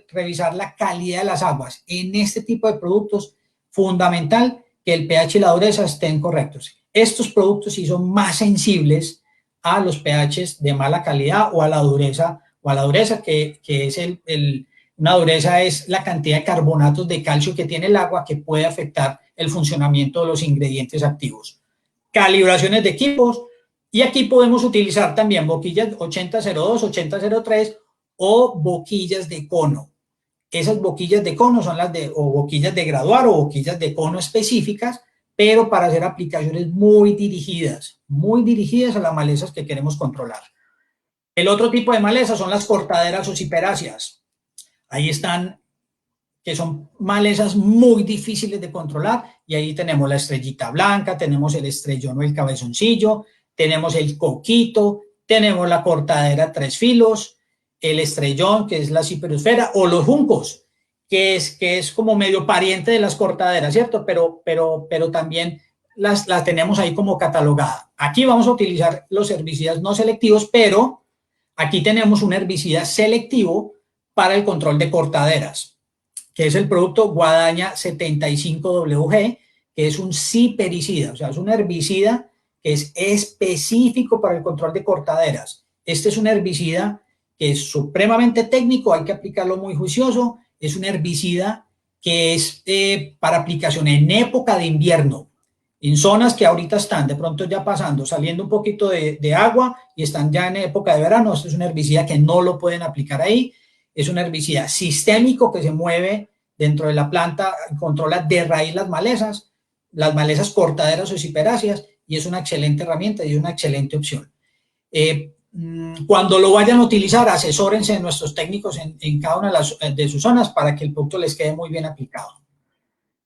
S2: revisar la calidad de las aguas. En este tipo de productos, fundamental que el pH y la dureza estén correctos. Estos productos sí son más sensibles a los pHs de mala calidad o a la dureza, que es una dureza es la cantidad de carbonatos de calcio que tiene el agua que puede afectar el funcionamiento de los ingredientes activos. Calibraciones de equipos, y aquí podemos utilizar también boquillas 8002, 8003 o boquillas de cono. Esas boquillas de cono son o boquillas de graduar o boquillas de cono específicas, pero para hacer aplicaciones muy dirigidas a las malezas que queremos controlar. El otro tipo de malezas son las cortaderas o ciperáceas. Ahí están, que son malezas muy difíciles de controlar, y ahí tenemos la estrellita blanca, tenemos el estrellón o el cabezoncillo, tenemos el coquito, tenemos la cortadera 3 filos, el estrellón, que es la ciperosfera, o los juncos, que es como medio pariente de las cortaderas, ¿cierto? Pero también las tenemos ahí como catalogada. Aquí vamos a utilizar los herbicidas no selectivos, pero aquí tenemos un herbicida selectivo para el control de cortaderas, que es el producto Guadaña 75WG, que es un cipericida, o sea, es un herbicida que es específico para el control de cortaderas. Este es un herbicida que es supremamente técnico, hay que aplicarlo muy juicioso, es un herbicida que es para aplicación en época de invierno, en zonas que ahorita están de pronto ya pasando, saliendo un poquito de agua y están ya en época de verano. Este es un herbicida que no lo pueden aplicar ahí, es un herbicida sistémico que se mueve dentro de la planta, controla de raíz las malezas cortaderas o ciperáceas, y es una excelente herramienta y una excelente opción. Cuando lo vayan a utilizar, asesórense de nuestros técnicos en cada una de sus zonas para que el producto les quede muy bien aplicado.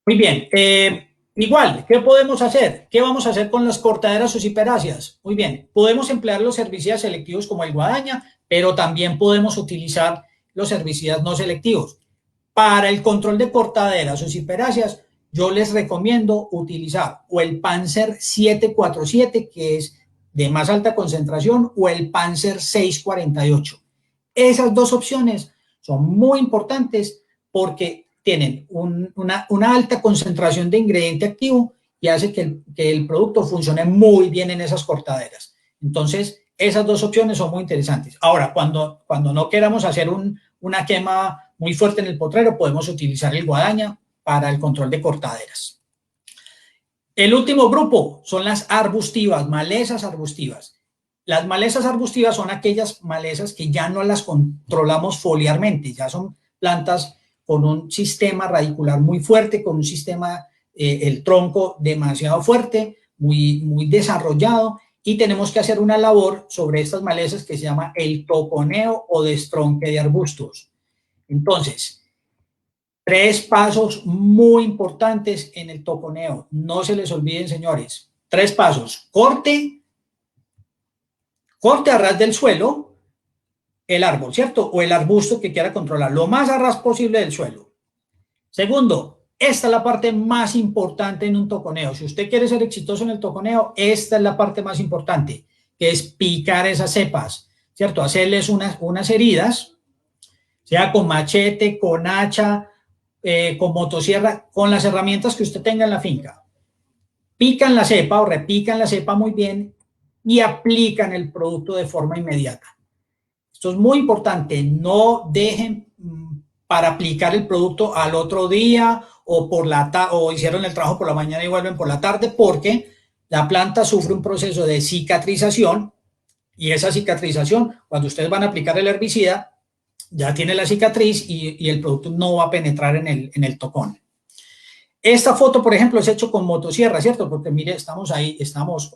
S2: Muy bien, igual, ¿qué podemos hacer? ¿Qué vamos a hacer con las cortaderas o ciperáceas? Muy bien, podemos emplear los herbicidas selectivos como el guadaña, pero también podemos utilizar los herbicidas no selectivos. Para el control de cortaderas o ciperáceas, yo les recomiendo utilizar o el Panzer 747, que es de más alta concentración, o el Panzer 648. Esas dos opciones son muy importantes porque tienen una alta concentración de ingrediente activo y hace que el producto funcione muy bien en esas cortaderas. Entonces, esas dos opciones son muy interesantes. Ahora, cuando no queramos hacer una quema muy fuerte en el potrero, podemos utilizar el guadaña para el control de cortaderas. El último grupo son las arbustivas, malezas arbustivas. Las malezas arbustivas son aquellas malezas que ya no las controlamos foliarmente, ya son plantas con un sistema radicular muy fuerte, con un sistema, el tronco demasiado fuerte, muy desarrollado, y tenemos que hacer una labor sobre estas malezas que se llama el toconeo o destronque de arbustos. Entonces, 3 pasos muy importantes en el toconeo. No se les olviden, señores. 3 pasos. Corte a ras del suelo el árbol, ¿cierto? O el arbusto que quiera controlar, lo más a ras posible del suelo. Segundo, esta es la parte más importante en un toconeo. Si usted quiere ser exitoso en el toconeo, esta es la parte más importante, que es picar esas cepas, ¿cierto? Hacerles unas heridas, sea con machete, con hacha, con motosierra, con las herramientas que usted tenga en la finca. Pican la cepa o repican la cepa muy bien y aplican el producto de forma inmediata. Esto es muy importante, no dejen para aplicar el producto al otro día o hicieron el trabajo por la mañana y vuelven por la tarde, porque la planta sufre un proceso de cicatrización, y esa cicatrización, cuando ustedes van a aplicar el herbicida, ya tiene la cicatriz y el producto no va a penetrar en el tocón. Esta foto, por ejemplo, es hecho con motosierra, ¿cierto? Porque mire, estamos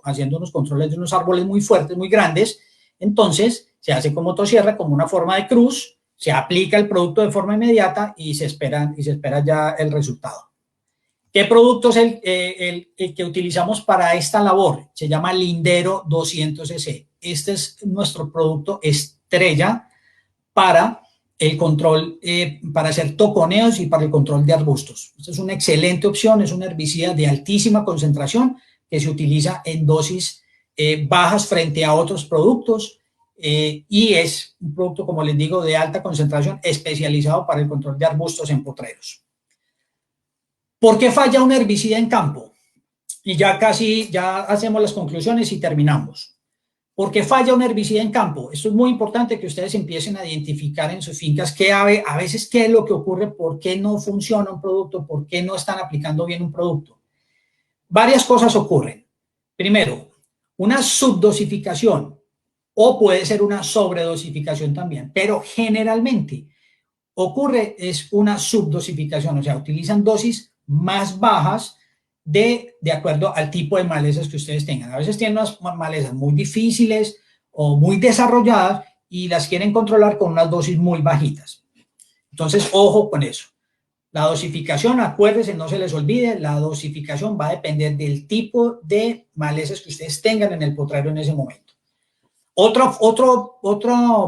S2: haciendo unos controles de unos árboles muy fuertes, muy grandes. Entonces, se hace con motosierra como una forma de cruz, se aplica el producto de forma inmediata y se espera ya el resultado. ¿Qué producto es el que utilizamos para esta labor? Se llama Lindero 200cc. Este es nuestro producto estrella para el control, para hacer toconeos y para el control de arbustos. Esta es una excelente opción, es un herbicida de altísima concentración que se utiliza en dosis bajas frente a otros productos, y es un producto, como les digo, de alta concentración, especializado para el control de arbustos en potreros. ¿Por qué falla un herbicida en campo? Y ya hacemos las conclusiones y terminamos. ¿Por qué falla un herbicida en campo? Esto es muy importante que ustedes empiecen a identificar en sus fincas a veces qué es lo que ocurre, por qué no funciona un producto, por qué no están aplicando bien un producto. Varias cosas ocurren. Primero, una subdosificación, o puede ser una sobredosificación también, pero generalmente ocurre es una subdosificación, o sea, utilizan dosis más bajas de acuerdo al tipo de malezas que ustedes tengan. A veces tienen unas malezas muy difíciles o muy desarrolladas y las quieren controlar con unas dosis muy bajitas. Entonces, ojo con eso. La dosificación, acuérdense, no se les olvide, la dosificación va a depender del tipo de malezas que ustedes tengan en el potrero en ese momento. Otro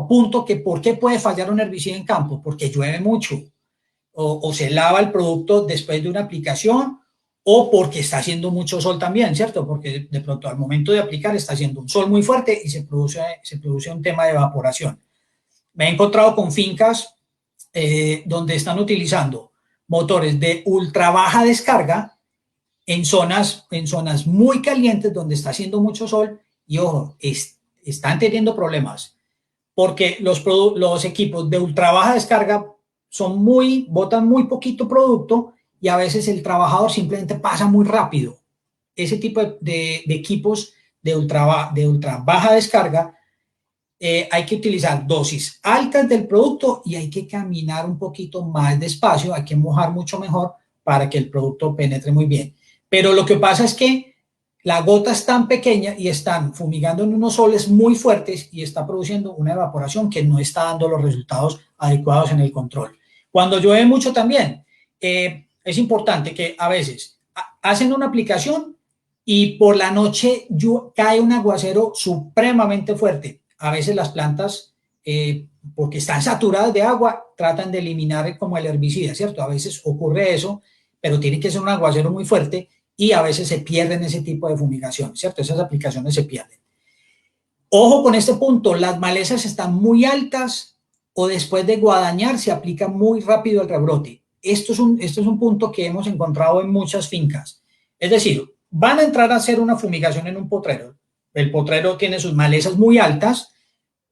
S2: punto que ¿por qué puede fallar un herbicida en campo? Porque llueve mucho o se lava el producto después de una aplicación, o porque está haciendo mucho sol también, ¿cierto? Porque de pronto al momento de aplicar está haciendo un sol muy fuerte y se produce un tema de evaporación. Me he encontrado con fincas donde están utilizando motores de ultra baja descarga en zonas muy calientes donde está haciendo mucho sol y, ojo, están teniendo problemas porque los equipos de ultra baja descarga botan muy poquito producto y a veces el trabajador simplemente pasa muy rápido. Ese tipo de equipos de ultra baja descarga, hay que utilizar dosis altas del producto y hay que caminar un poquito más despacio, hay que mojar mucho mejor para que el producto penetre muy bien. Pero lo que pasa es que la gota es tan pequeña y están fumigando en unos soles muy fuertes y está produciendo una evaporación que no está dando los resultados adecuados en el control. Cuando llueve mucho también, es importante que a veces hacen una aplicación y por la noche cae un aguacero supremamente fuerte. A veces las plantas, porque están saturadas de agua, tratan de eliminar como el herbicida, ¿cierto? A veces ocurre eso, pero tiene que ser un aguacero muy fuerte y a veces se pierden ese tipo de fumigación, ¿cierto? Esas aplicaciones se pierden. Ojo con este punto, las malezas están muy altas o después de guadañar se aplica muy rápido el rebrote. Esto es un punto que hemos encontrado en muchas fincas. Es decir, van a entrar a hacer una fumigación en un potrero. El potrero tiene sus malezas muy altas,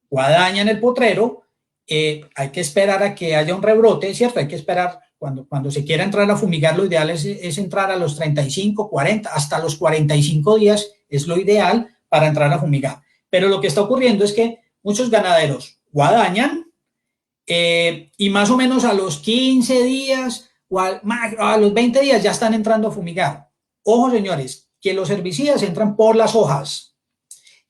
S2: guadañan el potrero, hay que esperar a que haya un rebrote, ¿cierto? Hay que esperar, cuando se quiera entrar a fumigar, lo ideal es entrar a los 35, 40, hasta los 45 días es lo ideal para entrar a fumigar. Pero lo que está ocurriendo es que muchos ganaderos guadañan y más o menos a los 15 días o a los 20 días ya están entrando a fumigar. Ojo, señores, que los herbicidas entran por las hojas.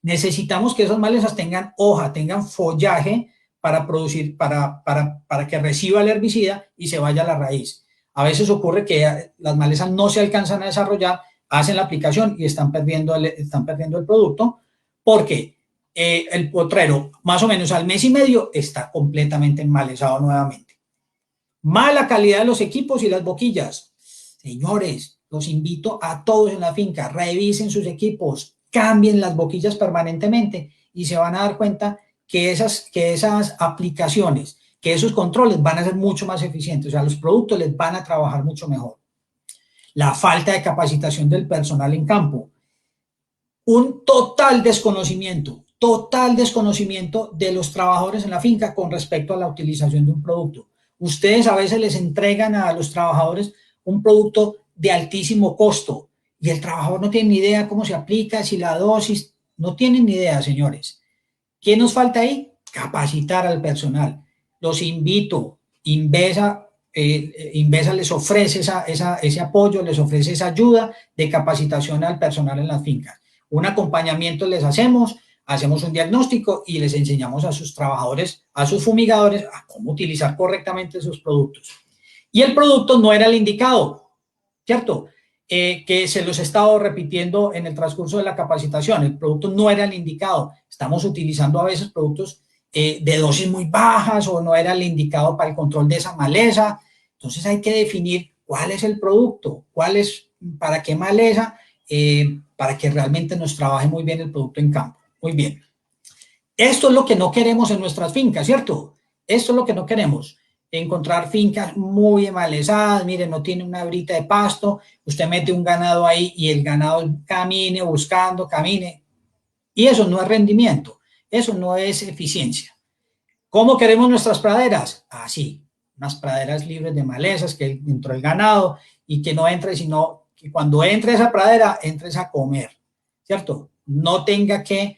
S2: Necesitamos que esas malezas tengan hoja, tengan follaje para producir, para que reciba el herbicida y se vaya a la raíz. A veces ocurre que las malezas no se alcanzan a desarrollar, hacen la aplicación y están perdiendo el producto porque el potrero más o menos al mes y medio está completamente enmalezado nuevamente. Mala calidad de los equipos y las boquillas. Señores, los invito a todos en la finca, revisen sus equipos, cambien las boquillas permanentemente y se van a dar cuenta que esas aplicaciones, que esos controles van a ser mucho más eficientes, o sea, los productos les van a trabajar mucho mejor. La falta de capacitación del personal en campo. Un total desconocimiento de los trabajadores en la finca con respecto a la utilización de un producto. Ustedes a veces les entregan a los trabajadores un producto de altísimo costo y el trabajador no tiene ni idea cómo se aplica, si la dosis, no tienen ni idea, señores. ¿Qué nos falta ahí? Capacitar al personal. Los invito, Inbesa les ofrece ese apoyo, les ofrece esa ayuda de capacitación al personal en las fincas. Un acompañamiento les hacemos un diagnóstico y les enseñamos a sus trabajadores, a sus fumigadores, a cómo utilizar correctamente esos productos. Y el producto no era el indicado, ¿cierto? Que se los he estado repitiendo en el transcurso de la capacitación. El producto no era el indicado. Estamos utilizando a veces productos de dosis muy bajas o no era el indicado para el control de esa maleza. Entonces hay que definir cuál es el producto, para qué maleza, para que realmente nos trabaje muy bien el producto en campo. Muy bien. Esto es lo que no queremos en nuestras fincas, ¿cierto? Esto es lo que no queremos. Encontrar fincas muy emalezadas, miren, no tiene una brita de pasto, usted mete un ganado ahí y el ganado camine buscando, camine. Y eso no es rendimiento, eso no es eficiencia. ¿Cómo queremos nuestras praderas? Así, unas praderas libres de malezas, que entró el ganado y que no entre, sino que cuando entre esa pradera, entres a comer, ¿cierto? No tenga que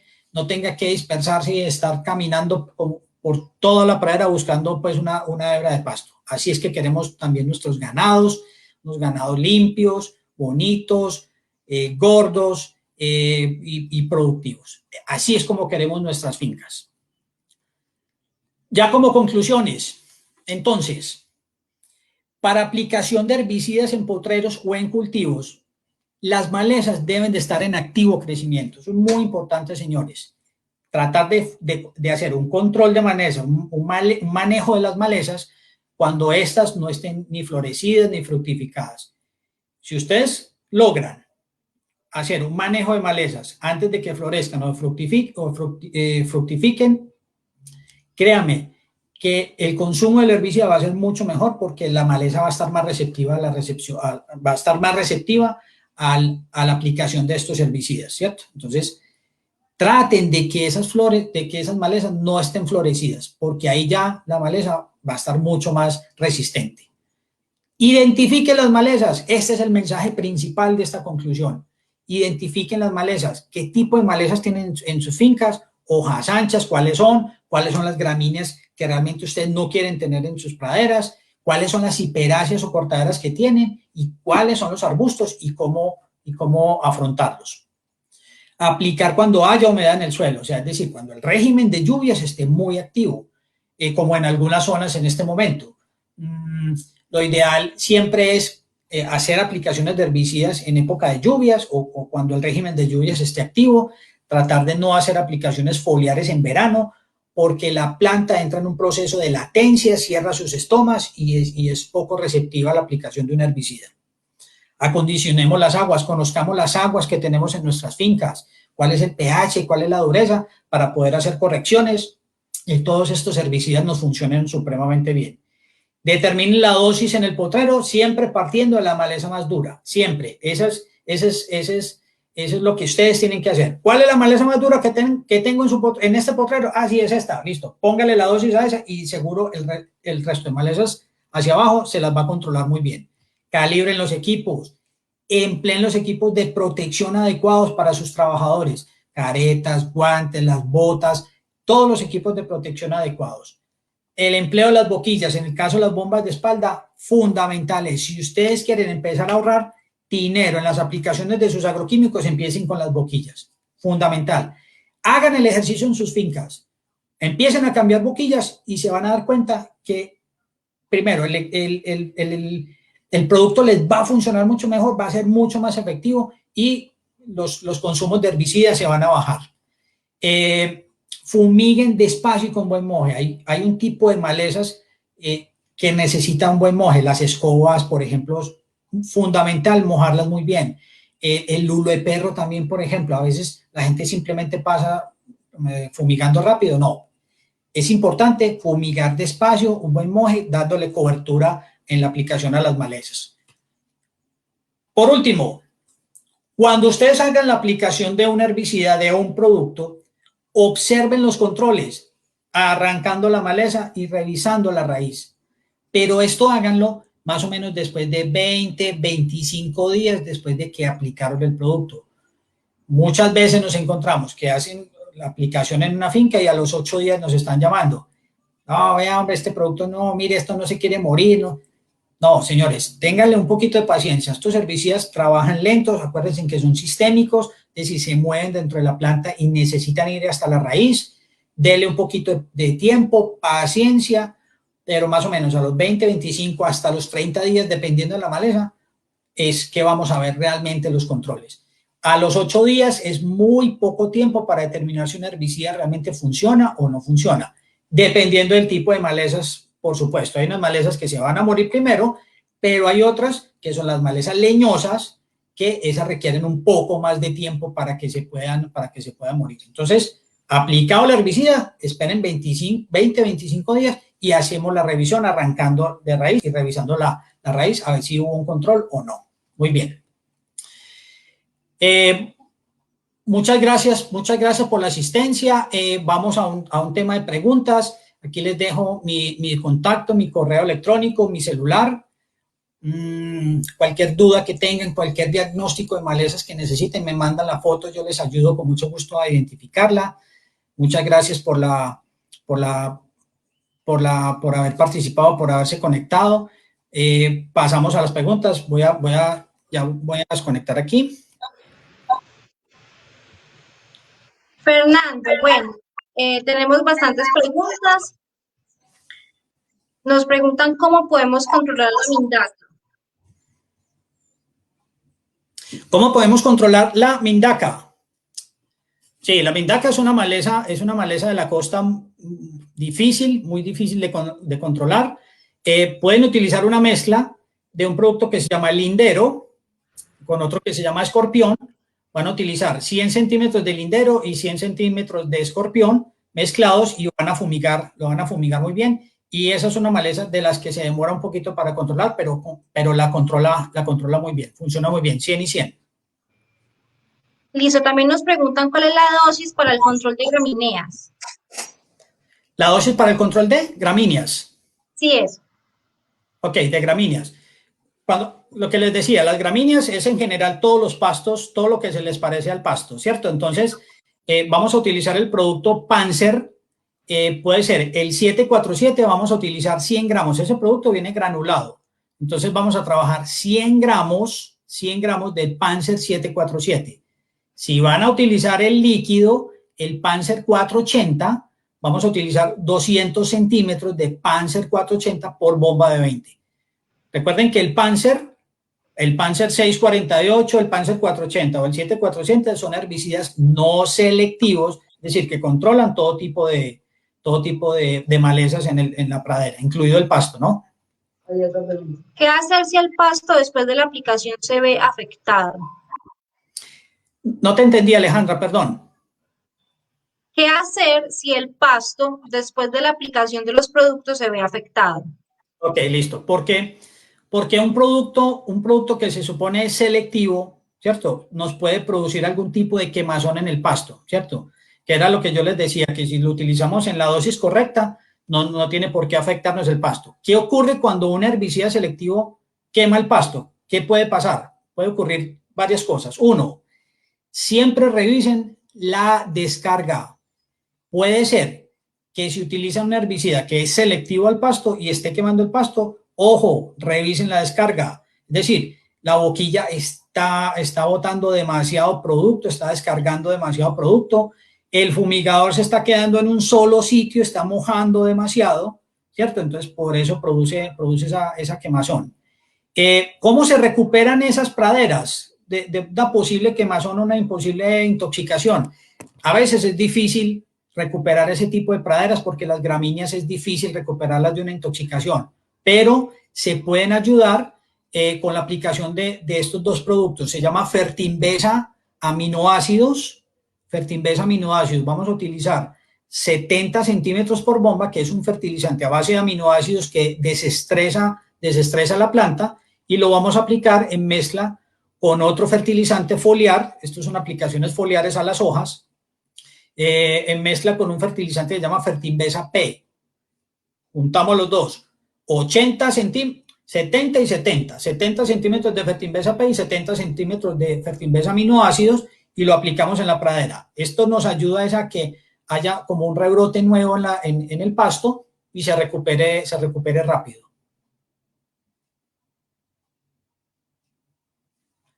S2: dispersarse y estar caminando por toda la pradera buscando pues una hebra de pasto. Así es que queremos también nuestros ganados, unos ganados limpios, bonitos, gordos y productivos. Así es como queremos nuestras fincas. Ya como conclusiones, entonces, para aplicación de herbicidas en potreros o en cultivos, las malezas deben de estar en activo crecimiento. Eso es muy importante, señores. Tratar de hacer un control de maleza, un manejo de las malezas cuando éstas no estén ni florecidas ni fructificadas. Si ustedes logran hacer un manejo de malezas antes de que florezcan o fructifiquen, créanme que el consumo del herbicida va a ser mucho mejor porque la maleza va a estar más receptiva a a la aplicación de estos herbicidas, ¿cierto? Entonces, traten de que esas flores, de que esas malezas no estén florecidas, porque ahí ya la maleza va a estar mucho más resistente. Identifiquen las malezas. Este es el mensaje principal de esta conclusión. Identifiquen las malezas. ¿Qué tipo de malezas tienen en sus fincas? Hojas anchas, ¿cuáles son las gramíneas que realmente ustedes no quieren tener en sus praderas? ¿Cuáles son las hiperáceas o cortaderas que tienen? ¿Y cuáles son los arbustos y cómo afrontarlos? Aplicar cuando haya humedad en el suelo, o sea, es decir, cuando el régimen de lluvias esté muy activo, como en algunas zonas en este momento. Lo ideal siempre es hacer aplicaciones de herbicidas en época de lluvias o cuando el régimen de lluvias esté activo, tratar de no hacer aplicaciones foliares en verano, porque la planta entra en un proceso de latencia, cierra sus estomas y es poco receptiva a la aplicación de un herbicida. Acondicionemos las aguas, conozcamos las aguas que tenemos en nuestras fincas, cuál es el pH, cuál es la dureza, para poder hacer correcciones y todos estos herbicidas nos funcionen supremamente bien. Determinen la dosis en el potrero, siempre partiendo de la maleza más dura, siempre. Eso es lo que ustedes tienen que hacer. ¿Cuál es la maleza más dura que tengo en este potrero? Ah, sí, es esta, listo. Póngale la dosis a esa y seguro el resto de malezas hacia abajo se las va a controlar muy bien. Calibren los equipos, empleen los equipos de protección adecuados para sus trabajadores, caretas, guantes, las botas, todos los equipos de protección adecuados. El empleo de las boquillas, en el caso de las bombas de espalda, fundamentales. Si ustedes quieren empezar a ahorrar dinero en las aplicaciones de sus agroquímicos, empiecen con las boquillas, fundamental. Hagan el ejercicio en sus fincas, empiecen a cambiar boquillas y se van a dar cuenta que, primero, el producto les va a funcionar mucho mejor, va a ser mucho más efectivo y los consumos de herbicidas se van a bajar. Fumiguen despacio y con buen moje. Hay un tipo de malezas que necesitan un buen moje. Las escobas, por ejemplo, fundamental mojarlas muy bien. El lulo de perro también, por ejemplo. A veces la gente simplemente pasa fumigando rápido. No. Es importante fumigar despacio, un buen moje, dándole cobertura en la aplicación a las malezas. Por último, cuando ustedes hagan la aplicación de un herbicida, de un producto, observen los controles, arrancando la maleza y revisando la raíz. Pero esto háganlo más o menos después de 20, 25 días después de que aplicaron el producto. Muchas veces nos encontramos que hacen la aplicación en una finca y a los 8 días nos están llamando. No, vea, hombre, este producto no, mire, esto no se quiere morir, no. No, señores, ténganle un poquito de paciencia. Estos herbicidas trabajan lentos, acuérdense que son sistémicos, es decir, se mueven dentro de la planta y necesitan ir hasta la raíz. Denle un poquito de tiempo, paciencia, pero más o menos a los 20, 25, hasta los 30 días, dependiendo de la maleza, es que vamos a ver realmente los controles. A los 8 días es muy poco tiempo para determinar si un herbicida realmente funciona o no funciona, dependiendo del tipo de malezas. Por supuesto, hay unas malezas que se van a morir primero, pero hay otras que son las malezas leñosas, que esas requieren un poco más de tiempo para que se puedan morir. Entonces, aplicado el herbicida, esperen 20, 25 días y hacemos la revisión arrancando de raíz y revisando la raíz a ver si hubo un control o no. Muy bien. Muchas gracias por la asistencia. Vamos a un tema de preguntas. Aquí les dejo mi contacto, mi correo electrónico, mi celular. Cualquier duda que tengan, cualquier diagnóstico de malezas que necesiten, me mandan la foto, yo les ayudo con mucho gusto a identificarla. Muchas gracias por haber participado, por haberse conectado. Pasamos a las preguntas. Voy a desconectar aquí.
S1: Fernando, bueno, tenemos bastantes preguntas. Nos preguntan cómo podemos controlar la mindaca.
S2: ¿Cómo podemos controlar la mindaca? Sí, la mindaca es una maleza de la costa difícil, muy difícil de controlar. Pueden utilizar una mezcla de un producto que se llama lindero con otro que se llama escorpión. Van a utilizar 100 centímetros de lindero y 100 centímetros de escorpión mezclados y lo van a fumigar muy bien. Y esa es una maleza de las que se demora un poquito para controlar, pero la controla muy bien, funciona muy bien, 100 y 100.
S1: Listo, también nos preguntan cuál es la dosis para el control de gramíneas.
S2: La dosis para el control de gramíneas.
S1: Sí es.
S2: Ok, de gramíneas. Lo que les decía, las gramíneas es en general todos los pastos, todo lo que se les parece al pasto, ¿cierto? Entonces, vamos a utilizar el producto Panzer, puede ser el 747, vamos a utilizar 100 gramos, ese producto viene granulado. Entonces vamos a trabajar 100 gramos del Panzer 747. Si van a utilizar el líquido, el Panzer 480, vamos a utilizar 200 centímetros de Panzer 480 por bomba de 20. Recuerden que el Panzer 648, el Panzer 480 o el 747 son herbicidas no selectivos, es decir, que controlan todo tipo de malezas en la pradera, incluido el pasto, ¿no?
S1: ¿Qué hacer si el pasto después de la aplicación se ve afectado?
S2: No te entendí, Alejandra, perdón.
S1: ¿Qué hacer si el pasto después de la aplicación de los productos se ve afectado?
S2: Ok, listo. Porque un producto que se supone es selectivo, ¿cierto? Nos puede producir algún tipo de quemazón en el pasto, ¿cierto? Que era lo que yo les decía, que si lo utilizamos en la dosis correcta, no tiene por qué afectarnos el pasto. ¿Qué ocurre cuando un herbicida selectivo quema el pasto? ¿Qué puede pasar? Puede ocurrir varias cosas. Uno, siempre revisen la descarga. Puede ser que si utilizan un herbicida que es selectivo al pasto y esté quemando el pasto, ojo, revisen la descarga. Es decir, la boquilla está botando demasiado producto, está descargando demasiado producto, el fumigador se está quedando en un solo sitio, está mojando demasiado, ¿cierto? Entonces, por eso produce esa quemazón. ¿Cómo se recuperan esas praderas de una posible quemazón o una imposible intoxicación? A veces es difícil recuperar ese tipo de praderas porque las gramíneas es difícil recuperarlas de una intoxicación, pero se pueden ayudar con la aplicación de estos dos productos. Se llama Fertinbesa aminoácidos. Fertinbesa aminoácidos. Vamos a utilizar 70 centímetros por bomba, que es un fertilizante a base de aminoácidos que desestresa la planta, y lo vamos a aplicar en mezcla con otro fertilizante foliar. Estos son aplicaciones foliares a las hojas, en mezcla con un fertilizante que se llama Fertinbesa P. Juntamos los dos, 70 y 70 centímetros de Fertinbesa P y 70 centímetros de Fertinbesa aminoácidos, y lo aplicamos en la pradera. Esto nos ayuda a que haya como un rebrote nuevo en el pasto y se recupere rápido.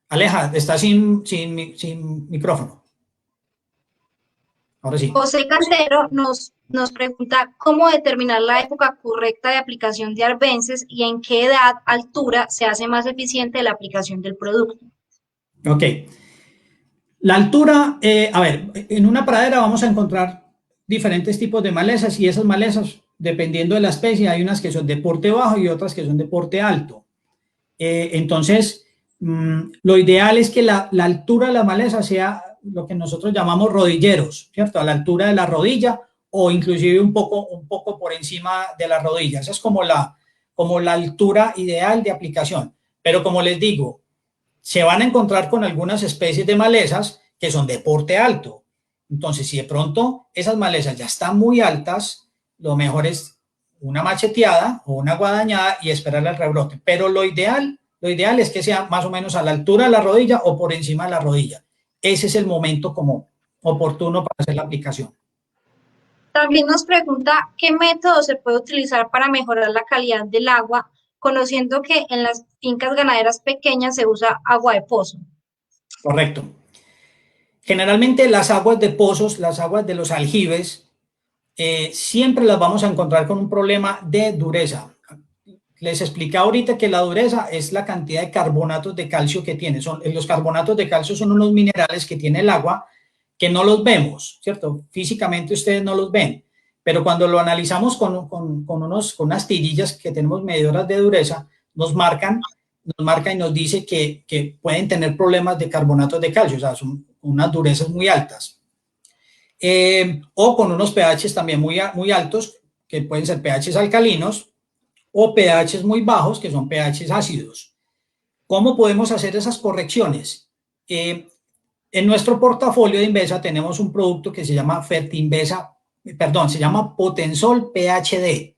S2: Aleja, está sin micrófono. Ahora sí.
S1: José Cantero nos pregunta cómo determinar la época correcta de aplicación de arbences y en qué edad, altura se hace más eficiente la aplicación del producto.
S2: Ok. La altura, a ver, en una pradera vamos a encontrar diferentes tipos de malezas, y esas malezas, dependiendo de la especie, hay unas que son de porte bajo y otras que son de porte alto. Entonces, lo ideal es que la altura de la maleza sea lo que nosotros llamamos rodilleros, ¿cierto? A la altura de la rodilla o inclusive un poco por encima de la rodilla. Esa es como la altura ideal de aplicación. Pero como les digo, se van a encontrar con algunas especies de malezas que son de porte alto. Entonces, si de pronto esas malezas ya están muy altas, lo mejor es una macheteada o una guadañada y esperar el rebrote. Pero lo ideal es que sea más o menos a la altura de la rodilla o por encima de la rodilla. Ese es el momento como oportuno para hacer la aplicación.
S1: También nos pregunta qué método se puede utilizar para mejorar la calidad del agua, conociendo que en las fincas ganaderas pequeñas se usa agua de pozo.
S2: Correcto. Generalmente las aguas de pozos, las aguas de los aljibes, siempre las vamos a encontrar con un problema de dureza. Les expliqué ahorita que la dureza es la cantidad de carbonatos de calcio que tiene. Los carbonatos de calcio son unos minerales que tiene el agua que no los vemos, ¿cierto? Físicamente ustedes no los ven, pero cuando lo analizamos con unas tirillas que tenemos medidoras de dureza, nos marca y nos dice que pueden tener problemas de carbonatos de calcio, o sea, son unas durezas muy altas. O con unos pHs también muy altos, que pueden ser pHs alcalinos, o pHs muy bajos, que son pHs ácidos. ¿Cómo podemos hacer esas correcciones? En nuestro portafolio de Invesa tenemos un producto que se llama Fertinvesa, perdón, se llama Potensol PhD.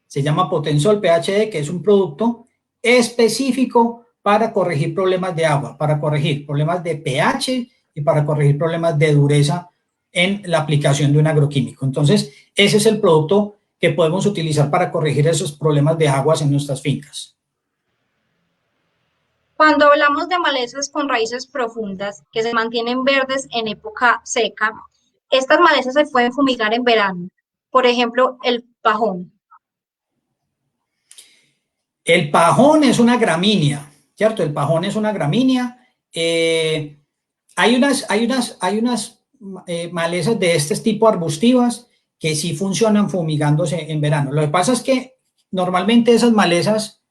S2: Se llama Potensol PhD, que es un producto específico para corregir problemas de agua, para corregir problemas de pH y para corregir problemas de dureza en la aplicación de un agroquímico. Entonces, ese es el producto que podemos utilizar para corregir esos problemas de aguas en nuestras fincas.
S1: Cuando hablamos de malezas con raíces profundas que se mantienen verdes en época seca, estas malezas se pueden fumigar en verano. Por ejemplo, el pajón.
S2: El pajón es una gramínea, ¿cierto? El pajón es una gramínea. Hay unas malezas de este tipo arbustivas que sí funcionan fumigándose en verano. Lo que pasa es que normalmente esas malezas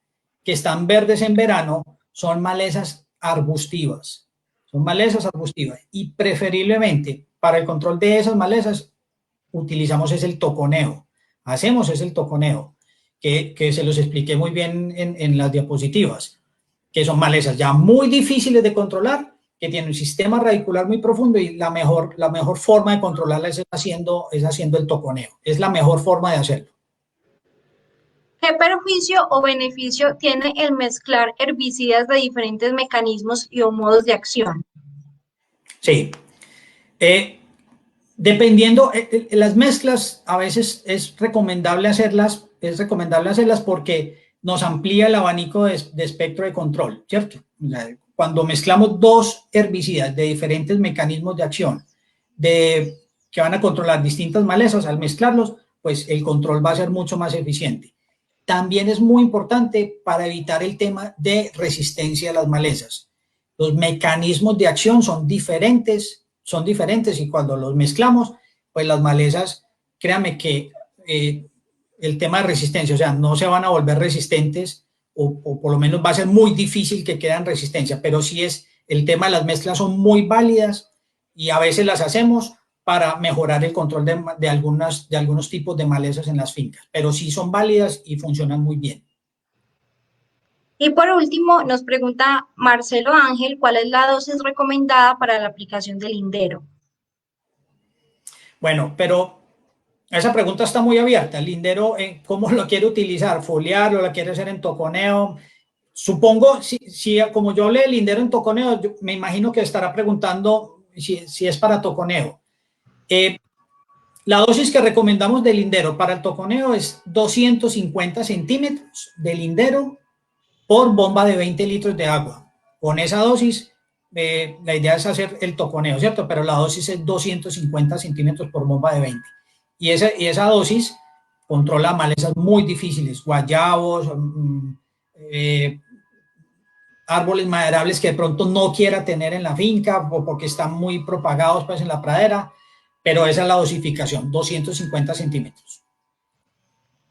S2: que están verdes en verano son malezas arbustivas. Son malezas arbustivas y preferiblemente para el control de esas malezas utilizamos es el toconeo. Hacemos es el toconeo, que se los expliqué muy bien en las diapositivas, que son malezas ya muy difíciles de controlar, que tienen un sistema radicular muy profundo y la mejor forma de controlarlas es haciendo el toconeo. Es la mejor forma de hacerlo.
S1: ¿Qué perjuicio o beneficio tiene el mezclar herbicidas de diferentes mecanismos y o modos de acción?
S2: Sí. Dependiendo, las mezclas a veces es recomendable hacerlas porque nos amplía el abanico de espectro de control, ¿cierto? Cuando mezclamos dos herbicidas de diferentes mecanismos de acción que van a controlar distintas malezas, al mezclarlos, pues el control va a ser mucho más eficiente. También es muy importante para evitar el tema de resistencia a las malezas. Los mecanismos de acción son diferentes y cuando los mezclamos, pues las malezas, créanme que el tema de resistencia, o sea, no se van a volver resistentes o por lo menos va a ser muy difícil que queden resistencia, pero sí es el tema de las mezclas son muy válidas y a veces las hacemos para mejorar el control de algunos tipos de malezas en las fincas, pero sí son válidas y funcionan muy bien.
S1: Y por último, nos pregunta Marcelo Ángel, ¿cuál es la dosis recomendada para la aplicación del lindero?
S2: Bueno, pero esa pregunta está muy abierta. El lindero, ¿cómo lo quiere utilizar? ¿Foliar o la quiere hacer en toconeo? Supongo, si como yo hablé de lindero en toconeo, me imagino que estará preguntando si es para toconeo. La dosis que recomendamos de lindero para el toconeo es 250 centímetros de lindero por bomba de 20 litros de agua. Con esa dosis, la idea es hacer el toconeo, ¿cierto? Pero la dosis es 250 centímetros por bomba de 20. Y esa dosis controla malezas muy difíciles, guayabos, árboles maderables que de pronto no quiera tener en la finca o porque están muy propagados pues, en la pradera, pero esa es la dosificación, 250 centímetros.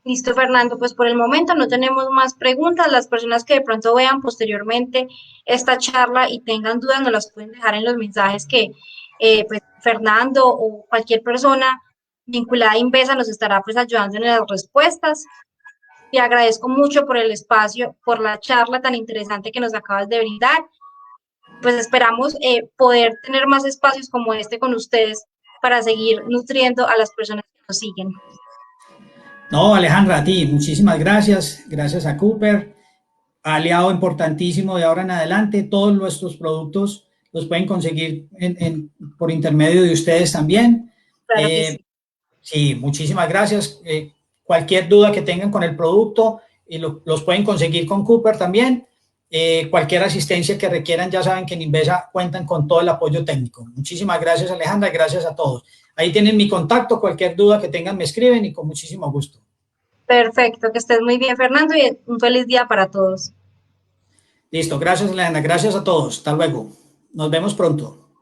S1: Listo, Fernando, pues por el momento no tenemos más preguntas. Las personas que de pronto vean posteriormente esta charla y tengan dudas, nos las pueden dejar en los mensajes que pues Fernando o cualquier persona vinculada a Invesa nos estará pues ayudando en las respuestas. Te agradezco mucho por el espacio, por la charla tan interesante que nos acabas de brindar. Pues esperamos poder tener más espacios como este con ustedes para seguir nutriendo a las personas que nos siguen.
S2: No, Alejandra, a ti, muchísimas gracias. Gracias a Cooper, aliado importantísimo de ahora en adelante. Todos nuestros productos los pueden conseguir por intermedio de ustedes también.
S1: Claro que sí.
S2: Sí, muchísimas gracias. Cualquier duda que tengan con el producto, los pueden conseguir con Cooper también. Cualquier asistencia que requieran, ya saben que en Invesa cuentan con todo el apoyo técnico. Muchísimas gracias, Alejandra, gracias a todos. Ahí tienen mi contacto, cualquier duda que tengan me escriben y con muchísimo gusto.
S1: Perfecto, que estés muy bien, Fernando, y un feliz día para todos.
S2: Listo, gracias, Alejandra, gracias a todos. Hasta luego. Nos vemos pronto.